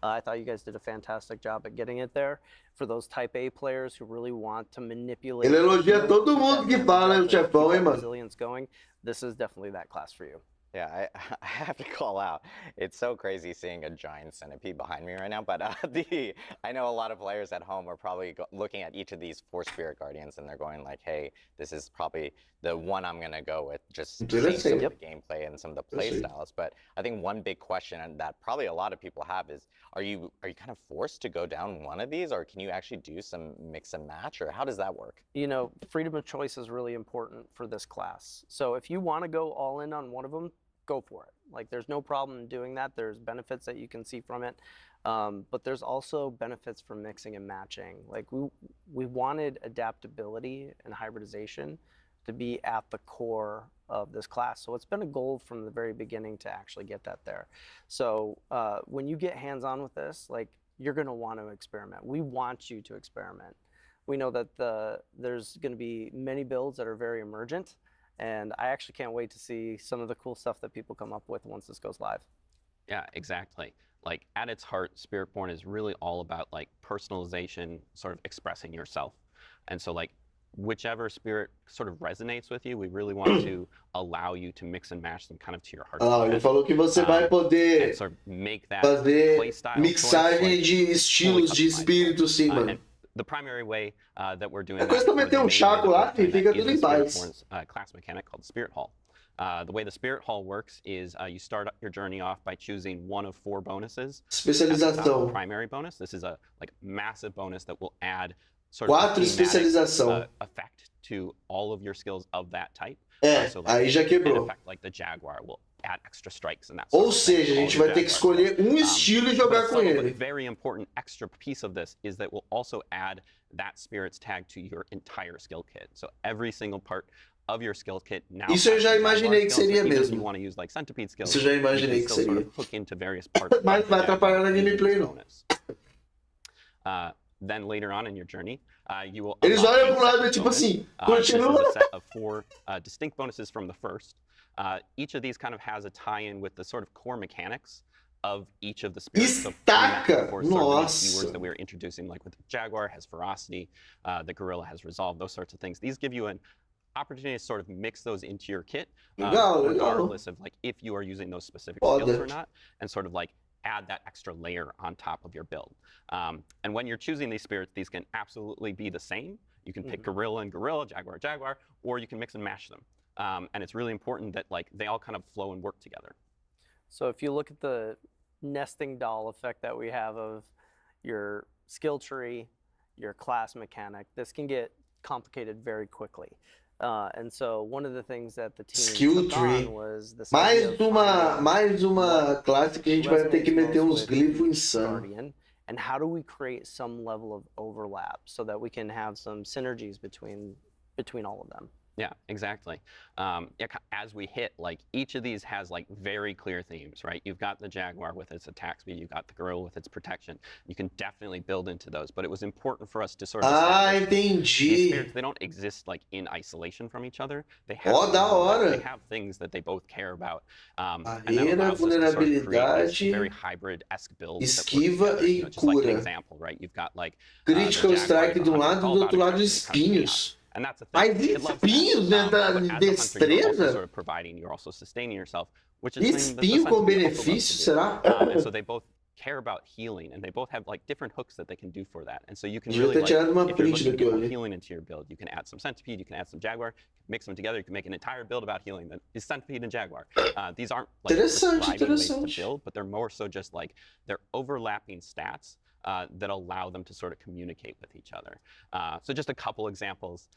I thought you guys did a fantastic job at getting it there. For those Type A players who really want to manipulate... Ele elogia todo mundo que fala, o chefão, hein, mano? Resilience going, this is definitely that class for you. Yeah, I have to call out. It's so crazy seeing a giant centipede behind me right now. But I know a lot of players at home are probably looking at each of these 4 spirit guardians, and they're going like, "Hey, this is probably the one I'm gonna go with." Just seeing some of the gameplay and some of the play styles. But I think one big question that probably a lot of people have is, are you kind of forced to go down one of these, or can you actually do some mix and match, or how does that work? You know, freedom of choice is really important for this class. So if you want to go all in on one of them, go for it. Like, there's no problem in doing that. There's benefits that you can see from it, but there's also benefits from mixing and matching. Like, we wanted adaptability and hybridization to be at the core of this class. So it's been a goal from the very beginning to actually get that there. So when you get hands-on with this, like, you're going to want to experiment. We want you to experiment. We know that there's going to be many builds that are very emergent, and I actually can't wait to see some of the cool stuff that people come up with once this goes live. Yeah, exactly. Like, at its heart, Spiritborn is really all about like personalization, sort of expressing yourself. And so like, whichever spirit sort of resonates with you, we really want to allow you to mix and match them kind of to your heart. Ele falou que você vai poder sort of make that fazer playstyle mixagem de estilos de espírito, sim, mano. The primary way that we're doing É coisa também ter chaco lá, que fica tudo em paz. Class mechanic called Spirit Hall. The way the Spirit Hall works is you start your journey off by choosing one of 4 bonuses. Especialização. Primary bonus. This is a massive bonus that will add sort 4 especialização. Effect to all of your skills of that type. So like, aí já quebrou. Effect, like the Jaguar will add extra strikes and that Ou seja, a gente vai ter que escolher estilo e jogar com ele. A very important extra piece of this is that we'll also add that spirit's tag to your entire skill kit. So every single part of your skill kit now. Isso eu já imaginei que seria mesmo. You want to use like centipede skills. Isso eu já imaginei que seria. Sort of hook into various parts. Mas vai atrapalhar na gameplay não. Then later on in your journey, you will. Eles olham pro lado tipo assim, continua. This is a set of 4 distinct bonuses from the first. Each of these kind of has a tie-in with the sort of core mechanics of each of the spirits. Estaca! So Nossa! keywords that we're introducing, like with the Jaguar has ferocity, the Gorilla has resolve, those sorts of things. These give you an opportunity to sort of mix those into your kit, regardless of like if you are using those specific skills or not, and sort of like add that extra layer on top of your build. And when you're choosing these spirits, these can absolutely be the same. You can pick Gorilla and Gorilla, Jaguar, Jaguar, or you can mix and match them. And it's really important that like they all kind of flow and work together. So if you look at the nesting doll effect that we have of your skill tree, your class mechanic, this can get complicated very quickly. And so one of the things that the team took on was this mais uma classe que a gente vai ter que meter uns glifos insanos. And how do we create some level of overlap so that we can have some synergies between all of them? Yeah, exactly. As we hit, like each of these has like very clear themes, right? You've got the Jaguar with its attack speed, you've got the Gorilla with its protection. You can definitely build into those, but it was important for us to sort of establish these spirits. They don't exist like in isolation from each other. They have, they have things that they both care about. And that allows us to sort of create these very hybrid-esque builds. Esquiva e just like an cura. example, right? You've got like Critical strike de um lado e do outro lado espinhos. And that's a thing. Mas espinhos, né, da destreza? Sort of providing, you're also sustaining yourself, which is espinho com benefício, será? And so they both care about healing, and they both have like different hooks that they can do for that. And so you can really, like, if you're looking to get more healing into your build, you can add some centipede, you can add some Jaguar, mix them together, you can make an entire build about healing that is centipede and Jaguar. These aren't like prescribing ways to build, but they're more so just like they're overlapping stats that allow them to sort of communicate with each other. So just a couple examples.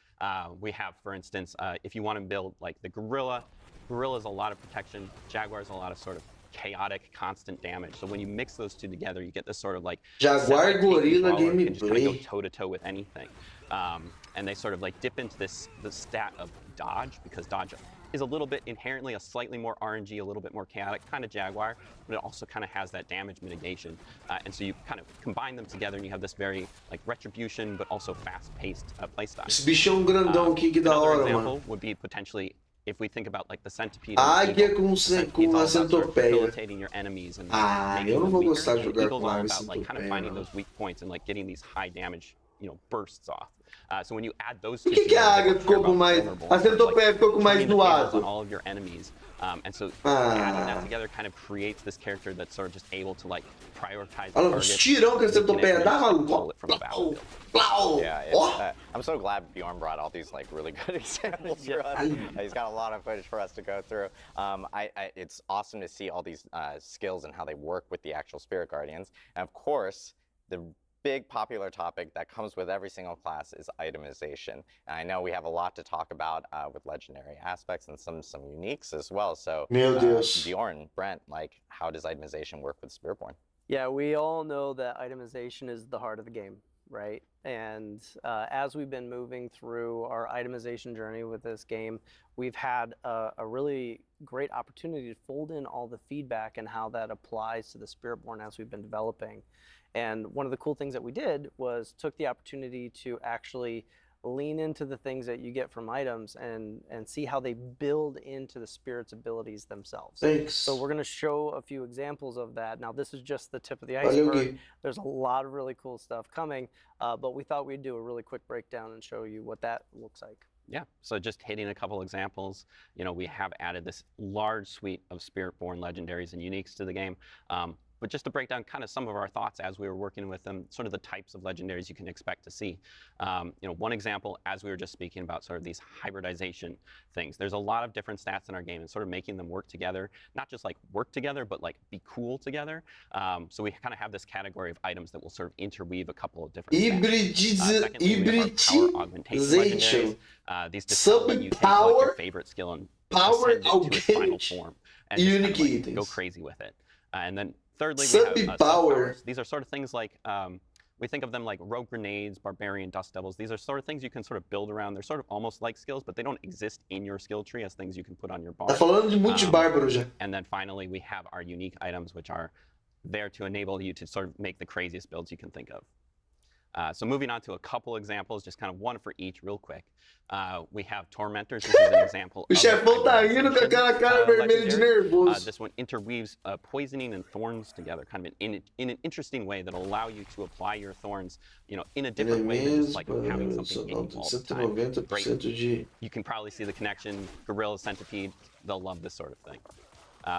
We have, for instance, if you want to build like the Gorilla, Gorilla's a lot of protection, Jaguar's a lot of sort of chaotic, constant damage. So when you mix those two together, you get this sort of like Jaguar Gorilla gameplay. Just kind of go gameplay. toe-to-toe with anything. And they sort of like dip into the stat of dodge, because dodge is a little bit inherently a slightly more RNG, a little bit more chaotic, kind of Jaguar, but it also kind of has that damage mitigation. And so you kind of combine them together and you have this very like retribution, but also fast-paced playstyle. Esse bichão grandão aqui, que da Another hora, example mano. would be potentially, if we think about like the centipede. Águia com a centopeia. centopeia. Your enemies and Ah, making eu não them vou weaker. gostar de jogar Eagle's com all ave about like kind of centopeia, finding não. those weak points and like getting these high damage bursts off. So when you add those two Por que a águia ficou com mais... A centopeia ficou com mais no on aso? all of your enemies. And so adding that together kind of creates this character that's sort of just able to like prioritize the Olha os tirão que a centopeia dá, maluco. Plau, plau. Yeah, it's, I'm so glad Bjorn brought all these like really good examples for us. He's got a lot of footage for us to go through. It's awesome to see all these skills and how they work with the actual Spirit Guardians. And of course, the big popular topic that comes with every single class is itemization. And I know we have a lot to talk about with legendary aspects and some uniques as well. So Bjorn, Brent, like how does itemization work with Spiritborn? Yeah, we all know that itemization is the heart of the game, right? And as we've been moving through our itemization journey with this game, we've had a really great opportunity to fold in all the feedback and how that applies to the Spiritborn as we've been developing. And one of the cool things that we did was took the opportunity to actually lean into the things that you get from items and see how they build into the spirit's abilities themselves. Thanks. So we're going to show a few examples of that. Now this is just the tip of the iceberg. There's a lot of really cool stuff coming, but we thought we'd do a really quick breakdown and show you what that looks like. Yeah, so just hitting a couple examples, we have added this large suite of Spiritborn legendaries and uniques to the game. But just to break down kind of some of our thoughts as we were working with them, sort of the types of legendaries you can expect to see. One example, as we were just speaking about sort of these hybridization things, there's a lot of different stats in our game and sort of making them work together, not just like work together, but like be cool together. So we kind of have this category of items that will sort of interweave a couple of different stats. Hybridization. These just let you take like, your favorite skill and power send it to its final form and just kind of, like, go crazy with it. And then thirdly, we have sub-powers. These are sort of things like, we think of them like rogue grenades, barbarian dust devils. These are sort of things you can sort of build around. They're sort of almost like skills, but they don't exist in your skill tree as things you can put on your bar. Tá falando de multi-bárbaro já. And then finally, we have our unique items, which are there to enable you to sort of make the craziest builds you can think of. So moving on to a couple examples, just kind of one for each real quick. We have Tormentors. This is an example O chefão tá rindo com aquela cara vermelha de nervoso. This one interweaves poisoning and thorns together, kind of in an interesting way that will allow you to apply your thorns, in a different way than just like having something in you all the time. Great. You can probably see the connection. Gorilla, Centipede, they'll love this sort of thing.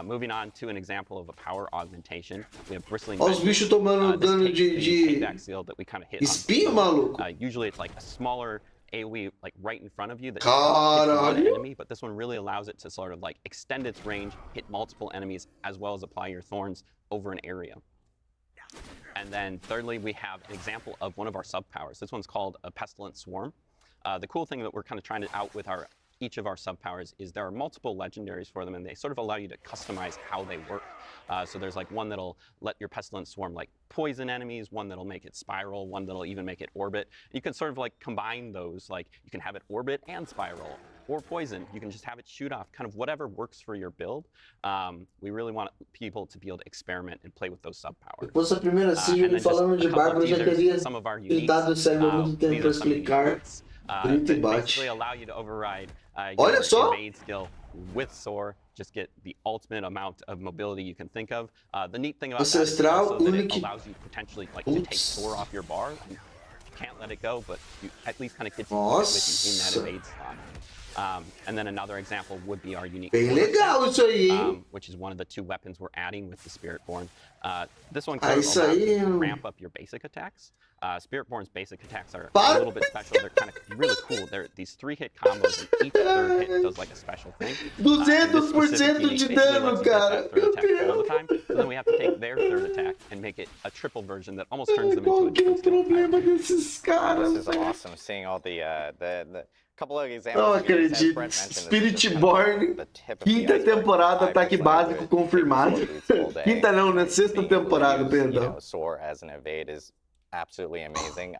Moving on to an example of a power augmentation, we have Bristling Olha os bichos tomando dano de that we kind of hit espinho, maluco. Usually it's like a smaller AoE like right in front of you that hits one enemy, but this one really allows it to sort of like extend its range, hit multiple enemies, as well as apply your thorns over an area. And then thirdly, we have an example of one of our sub-powers. This one's called a Pestilent Swarm. The cool thing that we're kind of trying to out with each of our sub-powers is there are multiple legendaries for them, and they sort of allow you to customize how they work. So there's like one that'll let your Pestilent Swarm like poison enemies, one that'll make it spiral, one that'll even make it orbit. You can sort of like combine those, like you can have it orbit and spiral, or poison. You can just have it shoot off, kind of whatever works for your build. We really want people to be able to experiment and play with those sub-powers. Depois da primeira sigla falando de bárbaro, já queria tentar do cérebro muito tempo para explicar. Basically allow you to override your evade skill with Soar, just get the ultimate amount of mobility you can think of. The neat thing about that is also that it allows you potentially like to take Soar off your bar. You can't let it go, but you at least kind of get to keep it with you in that evade slot. And then another example would be our unique which is one of the two weapons we're adding with the Spiritborn. This one can allow you to ramp up your basic attacks. Spiritborn's basic attacks are a little bit special. They're kind of really cool. They're these 3-hit combos, and each third hit does like a special thing. 200% de dano, cara. All the time. So then we have to take their third attack and make it a triple version that almost turns them into a different skill. This is awesome. Seeing all the couple of examples. Não acredito. Spiritborn, quinta temporada, ataque básico confirmado. Quinta não, né? Sexta temporada, perdão. Soar as an evade is absolutely amazing.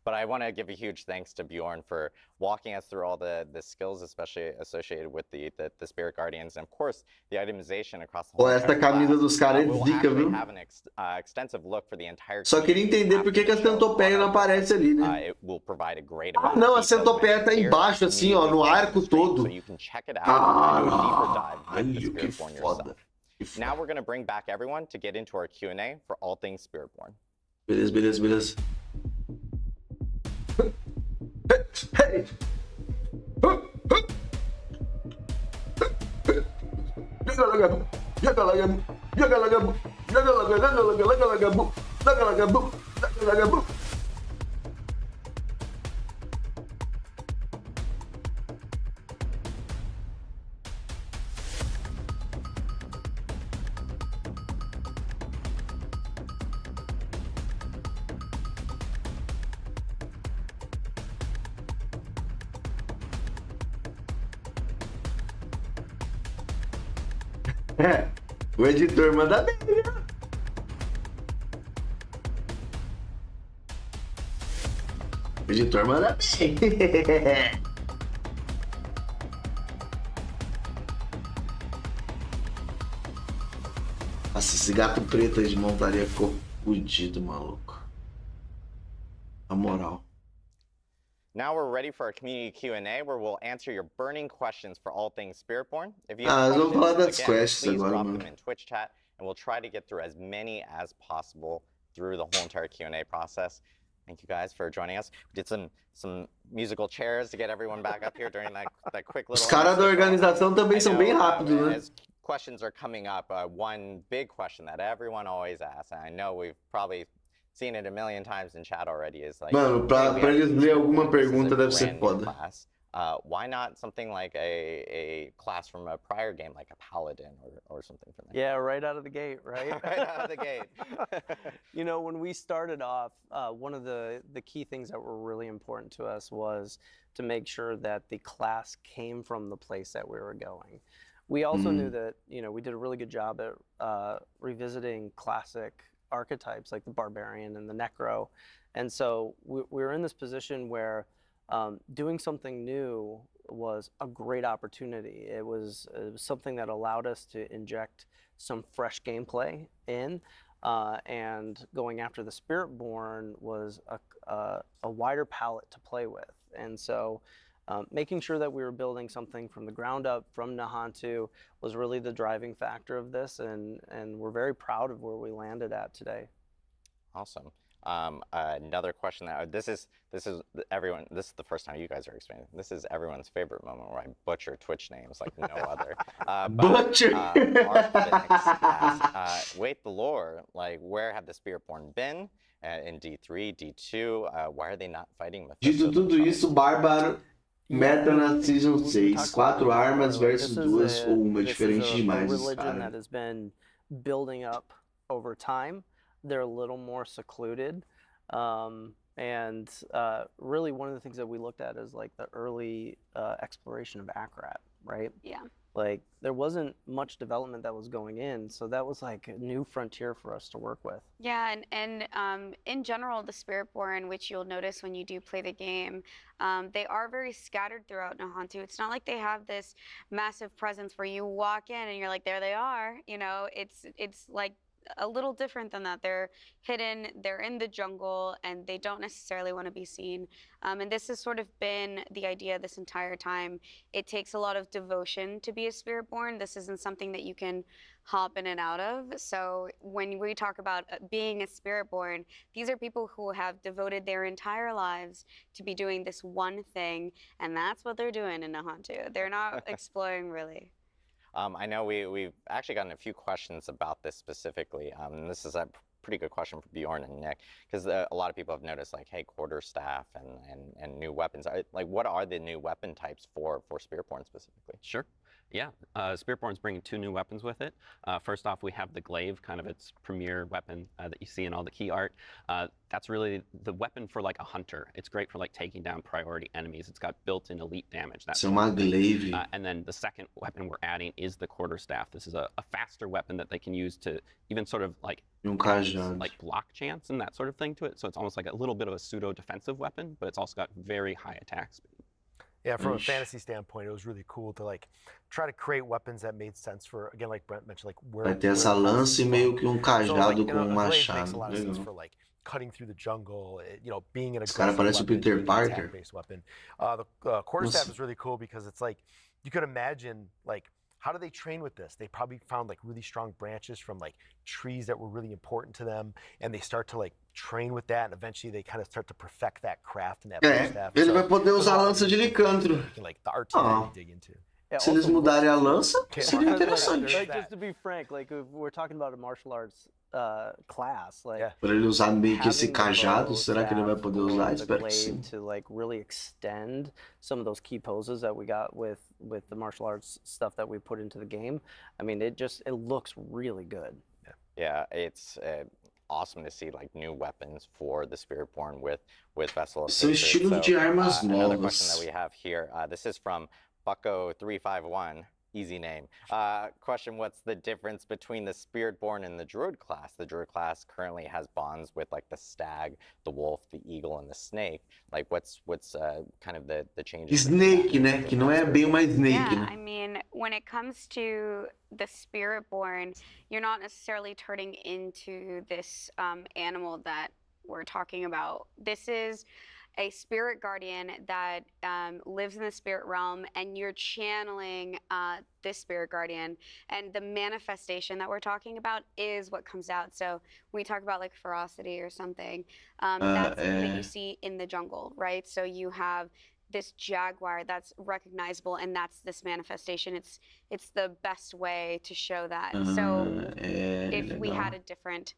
But I want to give a huge thanks to Bjorn for walking us through all the skills, especially associated with the Spirit Guardians, and of course the itemization across the whole essa camisa dos caras é zica, viu? Have an extensive look for the entire Só queria entender por que a centopeia não aparece ali, né? It will provide a great não, a centopeia tá embaixo, assim, ó, no arco todo. So you can check it out and do a deeper dive with the Spiritborn yourself. Now we're going to bring back everyone to get into our Q&A for all things Spiritborn. Beleza. gente. O editor manda bem, né? O editor manda bem. Nossa, esse gato preto aí de montaria ficou fudido, maluco. Na moral. Now we're ready for our community Q&A, where we'll answer your burning questions for all things Spiritborn. If you have vamos falar das questions, again, quests please agora, drop mano. them in Twitch chat, and we'll try to get through as many as possible through the whole entire Q&A process. Thank you guys for joining us. We did some musical chairs to get everyone back up here during that quick little. Os caras da organização também são bem rápidos, né? As questions are coming up, one big question that everyone always asks, and I know we've probably seen it a million times in chat already, is like, mano, pra eles ler alguma pergunta deve ser foda. Class. Why not something like a class from a prior game, like a paladin or something from that? Yeah, right out of the gate, right? Right out of the gate. You know, when we started off, one of the key things that were really important to us was to make sure that the class came from the place that we were going. We also knew that, you know, we did a really good job at revisiting classic archetypes like the barbarian and the necro, and so we were in this position where doing something new was a great opportunity. It was something that allowed us to inject some fresh gameplay in, and going after the Spiritborn was a wider palette to play with. And so making sure that we were building something from the ground up from Nahantu was really the driving factor of this, and we're very proud of where we landed at today. Awesome. Another question that this is everyone. This is the first time you guys are explaining. This is everyone's favorite moment where I butcher Twitch names like no other. Butcher. Wait the lore. Like, where have the Spiritborn been in D3, D2? Why are they not fighting with? Dito tudo isso, Bárbaro. Meta na Season 6, 4 armas versus 2 ou uma, diferente demais. This is a religion that has been building up over time. They're a little more secluded, and really one of the things that we looked at is like the early exploration of Akrat, right? Yeah. Like there wasn't much development that was going in, so that was like a new frontier for us to work with. Yeah, and in general, the Spiritborn, which you'll notice when you do play the game, they are very scattered throughout Nahantu. It's not like they have this massive presence where you walk in and you're like, there they are. You know, it's like a little different than that. They're hidden, they're in the jungle, and they don't necessarily want to be seen. And this has sort of been the idea this entire time. It takes a lot of devotion to be a Spiritborn. This isn't something that you can hop in and out of. So when we talk about being a Spiritborn, these are people who have devoted their entire lives to be doing this one thing, and that's what they're doing in Nahantu. They're not exploring really. I know we've actually gotten a few questions about this specifically. And this is a pretty good question for Bjorn and Nick, because a lot of people have noticed, like, hey, quarterstaff and new weapons. Like, what are the new weapon types for Spiritborn specifically? Sure. Yeah, Spiritborn's bringing 2 new weapons with it. First off, we have the glaive, kind of its premier weapon that you see in all the key art. That's really the weapon for like a hunter. It's great for like taking down priority enemies. It's got built-in elite damage. That's uma glaive. And then the second weapon we're adding is the quarterstaff. This is a faster weapon that they can use to even sort of like like block chance and that sort of thing to it. So it's almost like a little bit of a pseudo defensive weapon, but it's also got very high attack speed. Yeah, from a fantasy standpoint, it was really cool to like try to create weapons that made sense for, again, like Brent mentioned, like where. Vai ter essa lança e meio que so, cajado like, com machado. Makes a lot of sense for like cutting through the jungle, you know, being an aggressive parece o Peter Parker. Based weapon. The quarterstaff is really cool because it's like you could imagine like how do they train with this? They probably found like really strong branches from like trees that were really important to them, and they start to like train with that, and eventually they kind of start to perfect that craft and that staff. Ele vai poder usar a lança de licantro. Like the art really dig into. Se eles mudarem a lança, seria interessante. Like, just to be frank, like if we're talking about a martial arts class, like Para ele usar meio que esse cajado, será que ele vai poder usar? Espero que sim. To like really extend some of those key poses that we got with the martial arts stuff that we put into the game. I mean, it looks really good. Yeah, it's awesome to see like new weapons for the Spiritborn with Vessel of São Hatred. estilos de armas Another novas. question that we have here. This is from Bucko351. Easy name. Question, what's the difference between the Spiritborn and the Druid class? The Druid class currently has bonds with like the stag, the wolf, the eagle, and the snake. Like what's kind of the changes? Snake, né? Que não é bem uma snake, Yeah, né? I mean, when it comes to the Spiritborn, you're not necessarily turning into this animal that we're talking about. This is a spirit guardian that lives in the spirit realm, and you're channeling this spirit guardian, and the manifestation that we're talking about is what comes out. So when we talk about like ferocity or something, that's something that you see in the jungle, right? So you have this jaguar that's recognizable, and that's this manifestation. It's the best way to show that. So if we had a different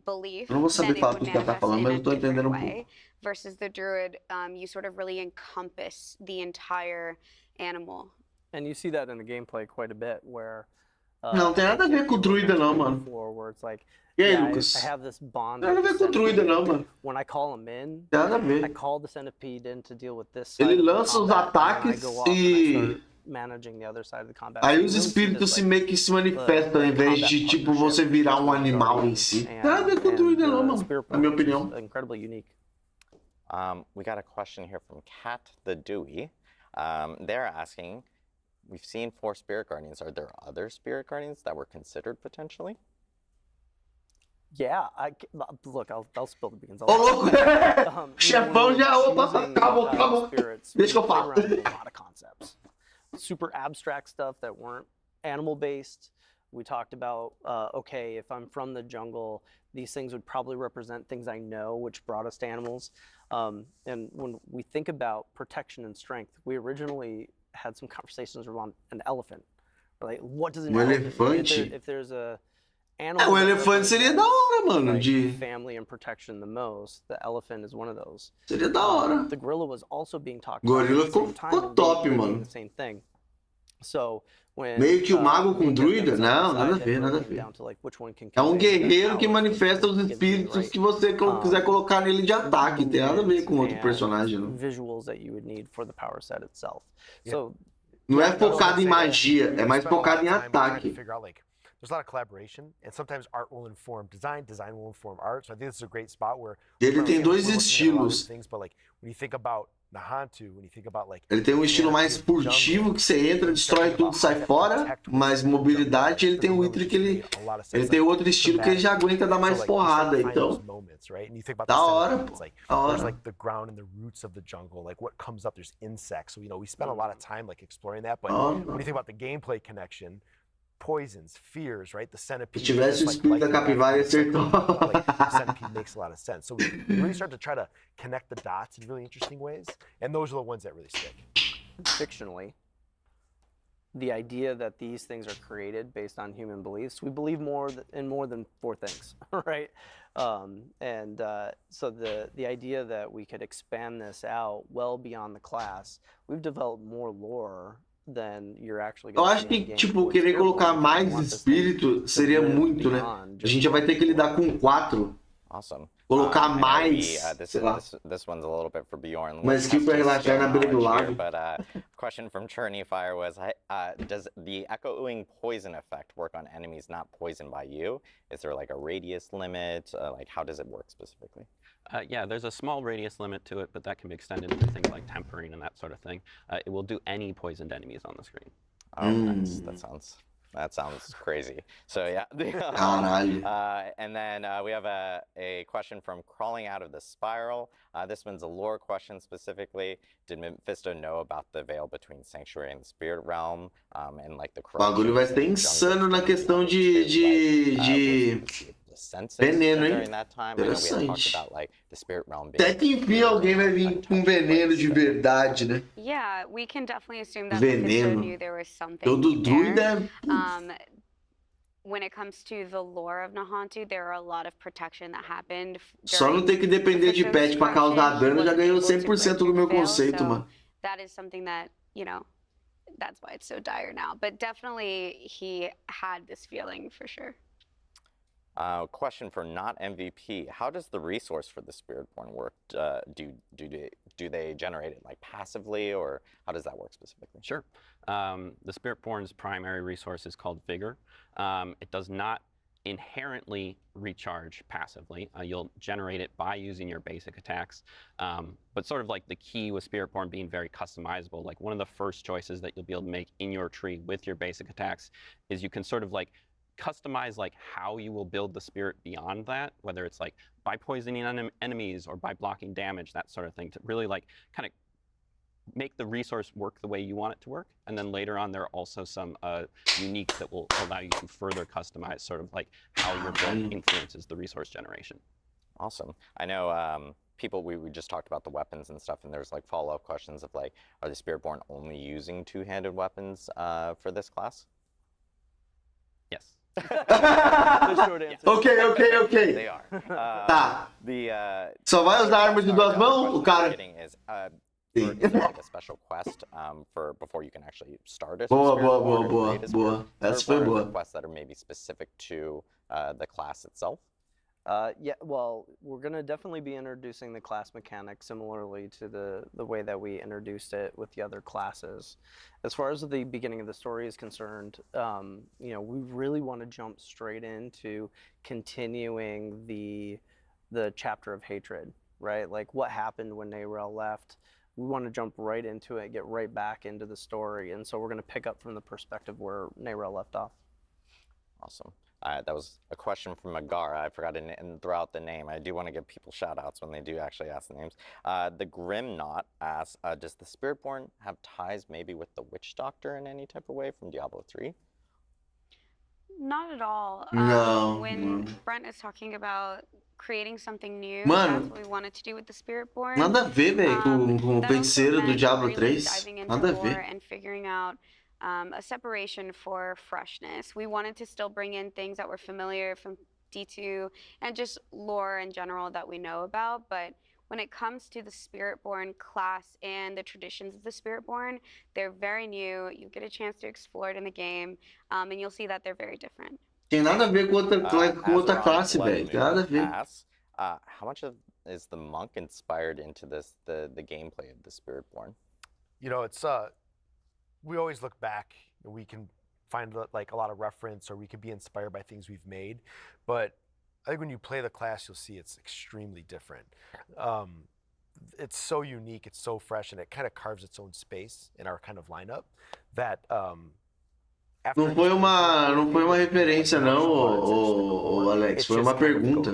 belief, Eu não vou saber then it falar would tudo que ela tá manifest falando, in mas a eu tô entendendo different um way. pouco. Versus the druid, you sort of really encompass the entire animal. And you see that in the gameplay quite a bit, where Não tem nada a ver com o druida não, mano. before, where it's like, E aí, yeah, Lucas? I have this bond. Não tem nada a with ver the com o druida centipede. não, mano. When I call him in, Tem nada a ver. I call the centipede in to deal with this side Ele of the lança os combat, and then I ataques go off and I e start managing the other side of the combat. aí So os you really see espíritos this, se like, meio que se manifestam, ao invés de tipo você virar um animal em si. Tem nada a ver com o druida não, mano. Na minha opinião. Incredibly unique. We got a question here from Kat the Dewey. They're asking, we've seen 4 spirit guardians. Are there other spirit guardians that were considered potentially? Yeah, look, I'll spill the beans. Ô, louco! Chefão já, opa, acabou. Deixa que eu falo. A lot of concepts. Super abstract stuff that weren't animal-based. We talked about, okay, if I'm from the jungle, these things would probably represent things I know, which brought us to animals. And when we think about protection and strength, we originally had some conversations around an elephant. Like, what does an elephant? If there's a animal, o elefante seria da hora, mano, like de family and protection the most, the elephant is one of those. Seria da hora. The gorilla was also being talked Gorila about. ficou top, mano. The same thing. So when, meio que o mago com druida? Não, nada a ver, nada a ver. É um guerreiro que manifesta os espíritos que você quiser colocar nele de ataque. Tem nada a ver com outro personagem, não. Visuals that you would need for the power set itself. So não é focado em magia, é mais focado em ataque. There's a lot of collaboration, and sometimes art will inform design, design will inform art. So I think this is a great spot where ele tem dois estilos. Things, but like when you think about Nahantu, when you think about like ele tem um estilo mais furtivo que você entra, destrói tudo, sai fora, mais mobilidade. Ele tem um outro que ele tem outro estilo que ele já aguenta dar mais porrada. Então, da hora, pô. Da hora. Like the ground and the roots of the jungle, like what comes up. There's insects, so we spend a lot of time like exploring that. But when you think about the gameplay connection. Poisons, fears, right? The centipede. Se tivesse o espírito da capivara, ia ser the centipede makes a lot of sense. So we really start to try to connect the dots in really interesting ways, and those are the ones that really stick. Fictionally, the idea that these things are created based on human beliefs, we believe in more than 4 things, right? So the idea that we could expand this out well beyond the class, we've developed more lore. Eu acho que, tipo, querer colocar mais espírito seria muito, né? A gente já vai ter que lidar com 4. Awesome. Colocar mais, sei lá. This one's a little bit for Bjorn. Mas que pra relaxar na beira do lago. But question from Churney Fire was, does the echoing poison effect work on enemies not poisoned by you? Is there like a radius limit? Like how does it work specifically? Yeah, there's a small radius limit to it, but that can be extended into things like tempering and that sort of thing. It will do any poisoned enemies on the screen. Oh, that sounds That sounds crazy. So yeah. Caralho. And then we have a question from Crawling Out of the Spiral. This one's a lore question specifically. Did Mephisto know about the veil between Sanctuary and the Spirit Realm? And like the O bagulho vai ser insano na questão de veneno, hein? Interessante. Até que enfim alguém vai vir com veneno de verdade, né? Yeah, we can definitely assume that Veneno. Mephisto knew there was something Todo druida there. é... When it comes to the lore of Nahantu, there are a lot of protection that happened. Só não ter que depender de pet pra causar dano já ganhou 100% do meu conceito, mano. That is something that, you know, that's why it's so dire now. But definitely he had this feeling for sure. Question for not MVP. How does the resource for the Spiritborn work? Do they generate it like passively, or how does that work specifically? Sure. The Spiritborn's primary resource is called Vigor. It does not inherently recharge passively. You'll generate it by using your basic attacks. But sort of like the key with Spiritborn being very customizable, like one of the first choices that you'll be able to make in your tree with your basic attacks is you can sort of like customize like how you will build the spirit beyond that, whether it's like by poisoning enemies or by blocking damage, that sort of thing, to really like kind of make the resource work the way you want it to work. And then later on, there are also some uniques that will allow you to further customize sort of like how your build influences the resource generation. Awesome. I know people, we just talked about the weapons and stuff, and there's like follow-up questions of like, are the Spiritborn only using two-handed weapons for this class? Yes. The short answer. Ok. They are. Tá. Só vai usar arma de duas mãos, o cara? Is like a special quest for before you can actually start it. Boa. Essa foi boa. Quests that are maybe specific to the class itself. Yeah, well, we're going to definitely be introducing the class mechanic similarly to the way that we introduced it with the other classes. As far as the beginning of the story is concerned, you know, we really want to jump straight into continuing the chapter of hatred, right? Like what happened when Narel left. We want to jump right into it, get right back into the story. And so we're going to pick up from the perspective where Narel left off. Awesome. That was a question from Agar. I forgot to throw out the name. I do want to give people shout outs when they do actually ask the names. The Grim Knot asks, does the Spiritborn have ties maybe with the Witch Doctor in any type of way from Diablo 3? Not at all. No. When Brent is talking about creating something new, Mano, that's what we wanted to do with the Spiritborn. nada a ver, velho, com o that also feiticeiro do meant Diablo really 3. diving into Nada a lore ver. and figuring out a separation for freshness. We wanted to still bring in things that were familiar from D2 and just lore in general that we know about, but when it comes to the Spiritborn class and the traditions of the Spiritborn, they're very new. You get a chance to explore it in the game, and you'll see that they're very different. Tem nada a ver com outra classe, velho. Tem nada a ver. Asks, how much is the monk inspired into this the gameplay of the Spiritborn? You know, it's we always look back and we can find like a lot of reference, or we can be inspired by things we've made, but I think when you play the class, you'll see it's extremely different. It's so unique, it's so fresh, and it kind of carves its own space in our kind of lineup that Não foi uma referência não, Alex, foi uma pergunta.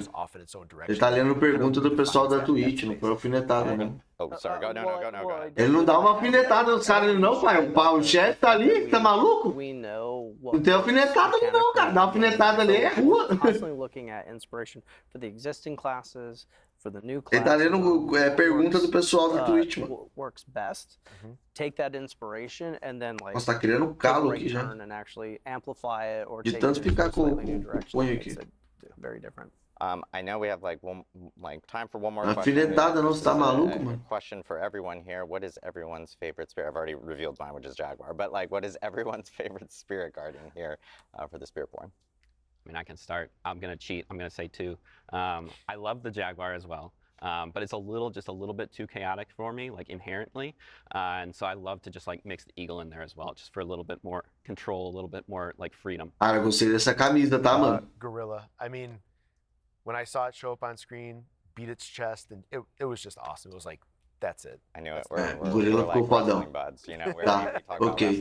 Ele tá lendo pergunta do pessoal da Twitch, não foi alfinetada não. Oh, sorry, go ahead. Ele não dá uma alfinetada nos caras não, pai. O chefe tá ali, tá maluco? Não tem alfinetada ali não, cara. Dá alfinetada ali é rua. Constantly looking at inspiration for the existing classes, for the new Ele classes. tá lendo pergunta do pessoal da Twitch, mano. Works best. Take that inspiration and then like Nossa, tá criando calo aqui já. and actually amplify it or De take tanto it in ficar a com slightly new direction. punho aqui. It's very different. I know we have time for one more question. Alfinetada não, você tá maluco, A mano? question for everyone here. What is everyone's favorite spirit? I've already revealed mine, which is Jaguar. But like, what is everyone's favorite spirit guardian here for the Spiritborn? I mean, I can start. I'm going to cheat. I'm going to say two. I love the Jaguar as well. But it's just a little bit too chaotic for me, like inherently. And so I love to just like mix the eagle in there as well, just for a little bit more control, a little bit more like freedom. Cara, gostei dessa camisa, tá, mano? Gorilla. I mean, when I saw it show up on screen, beat its chest, and it was just awesome. It was like that's it. I knew it. O gorila ficou fodão. Tá, ok.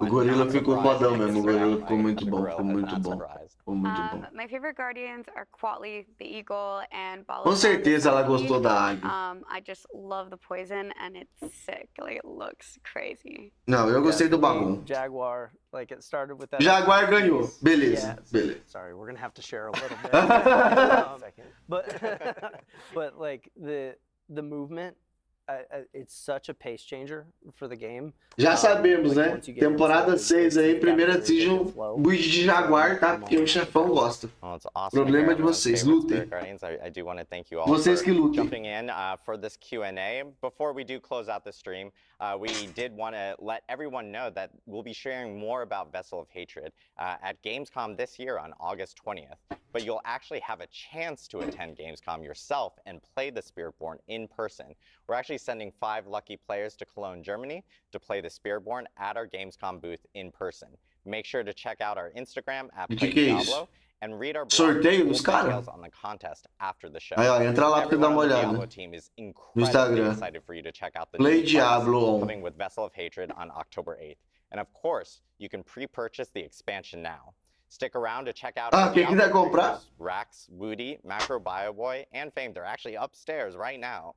O gorila ficou fodão mesmo. O gorila ficou muito bom. Ficou muito bom. Ficou muito bom. My favorite guardians are Quatli, the eagle, and Bala. Com certeza ela gostou da águia. I just love the poison and it's sick. Like it looks crazy. Não, eu gostei do bagulho. Jaguar, like it started with that. Jaguar ganhou. Beleza, Yeah, beleza. Sorry, we're gonna have to share a little bit. But like the movement, it's such a pace changer for the game. Já sabemos, né? Temporada 6 aí, primeira season, build de Jaguar, tá? Porque o chefão gosta. Problema de vocês, lutem. Vocês que lutem. Jumping in for this Q&A, before we do close out the stream, we did want to let everyone know that we'll be sharing more about Vessel of Hatred at Gamescom this year on August 20th. But you'll actually have a chance to attend Gamescom yourself and play the Spiritborn in person. We're actually sending 5 lucky players to Cologne, Germany to play the Spiritborn at our Gamescom booth in person. Make sure to check out our Instagram at Diablo and read our sorteio dos caras on the contest after the show. Aí, ó, entra lá pra dar uma olhada Diablo team is no incredibly Instagram. excited for you to check out the Play new Diablo coming with Vessel of Hatred on October 8th. And of course, you can pre-purchase the expansion now. Stick around to check out quem quiser comprar. Rax, Woody, Macro BioBoy, and Fame. They're actually upstairs right now,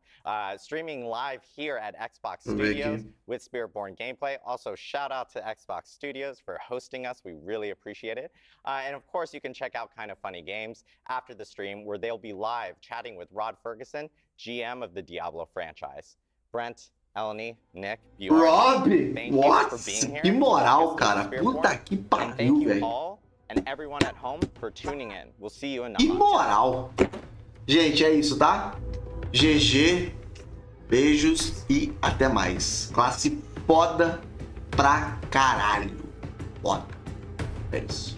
streaming live here at Xbox Studios with Spiritborn gameplay. Also, shout out to Xbox Studios for hosting us. We really appreciate it. And of course, you can check out Kind of Funny Games after the stream, where they'll be live chatting with Rod Ferguson, GM of the Diablo franchise. Brent, Eleni, Nick, Rob, thank you for being here. Que moral, cara. Puta que pariu, velho. And everyone at home for tuning in. We'll see you in Que moral. Gente, é isso, tá? GG, beijos e até mais. Classe foda pra caralho. Foda. É isso.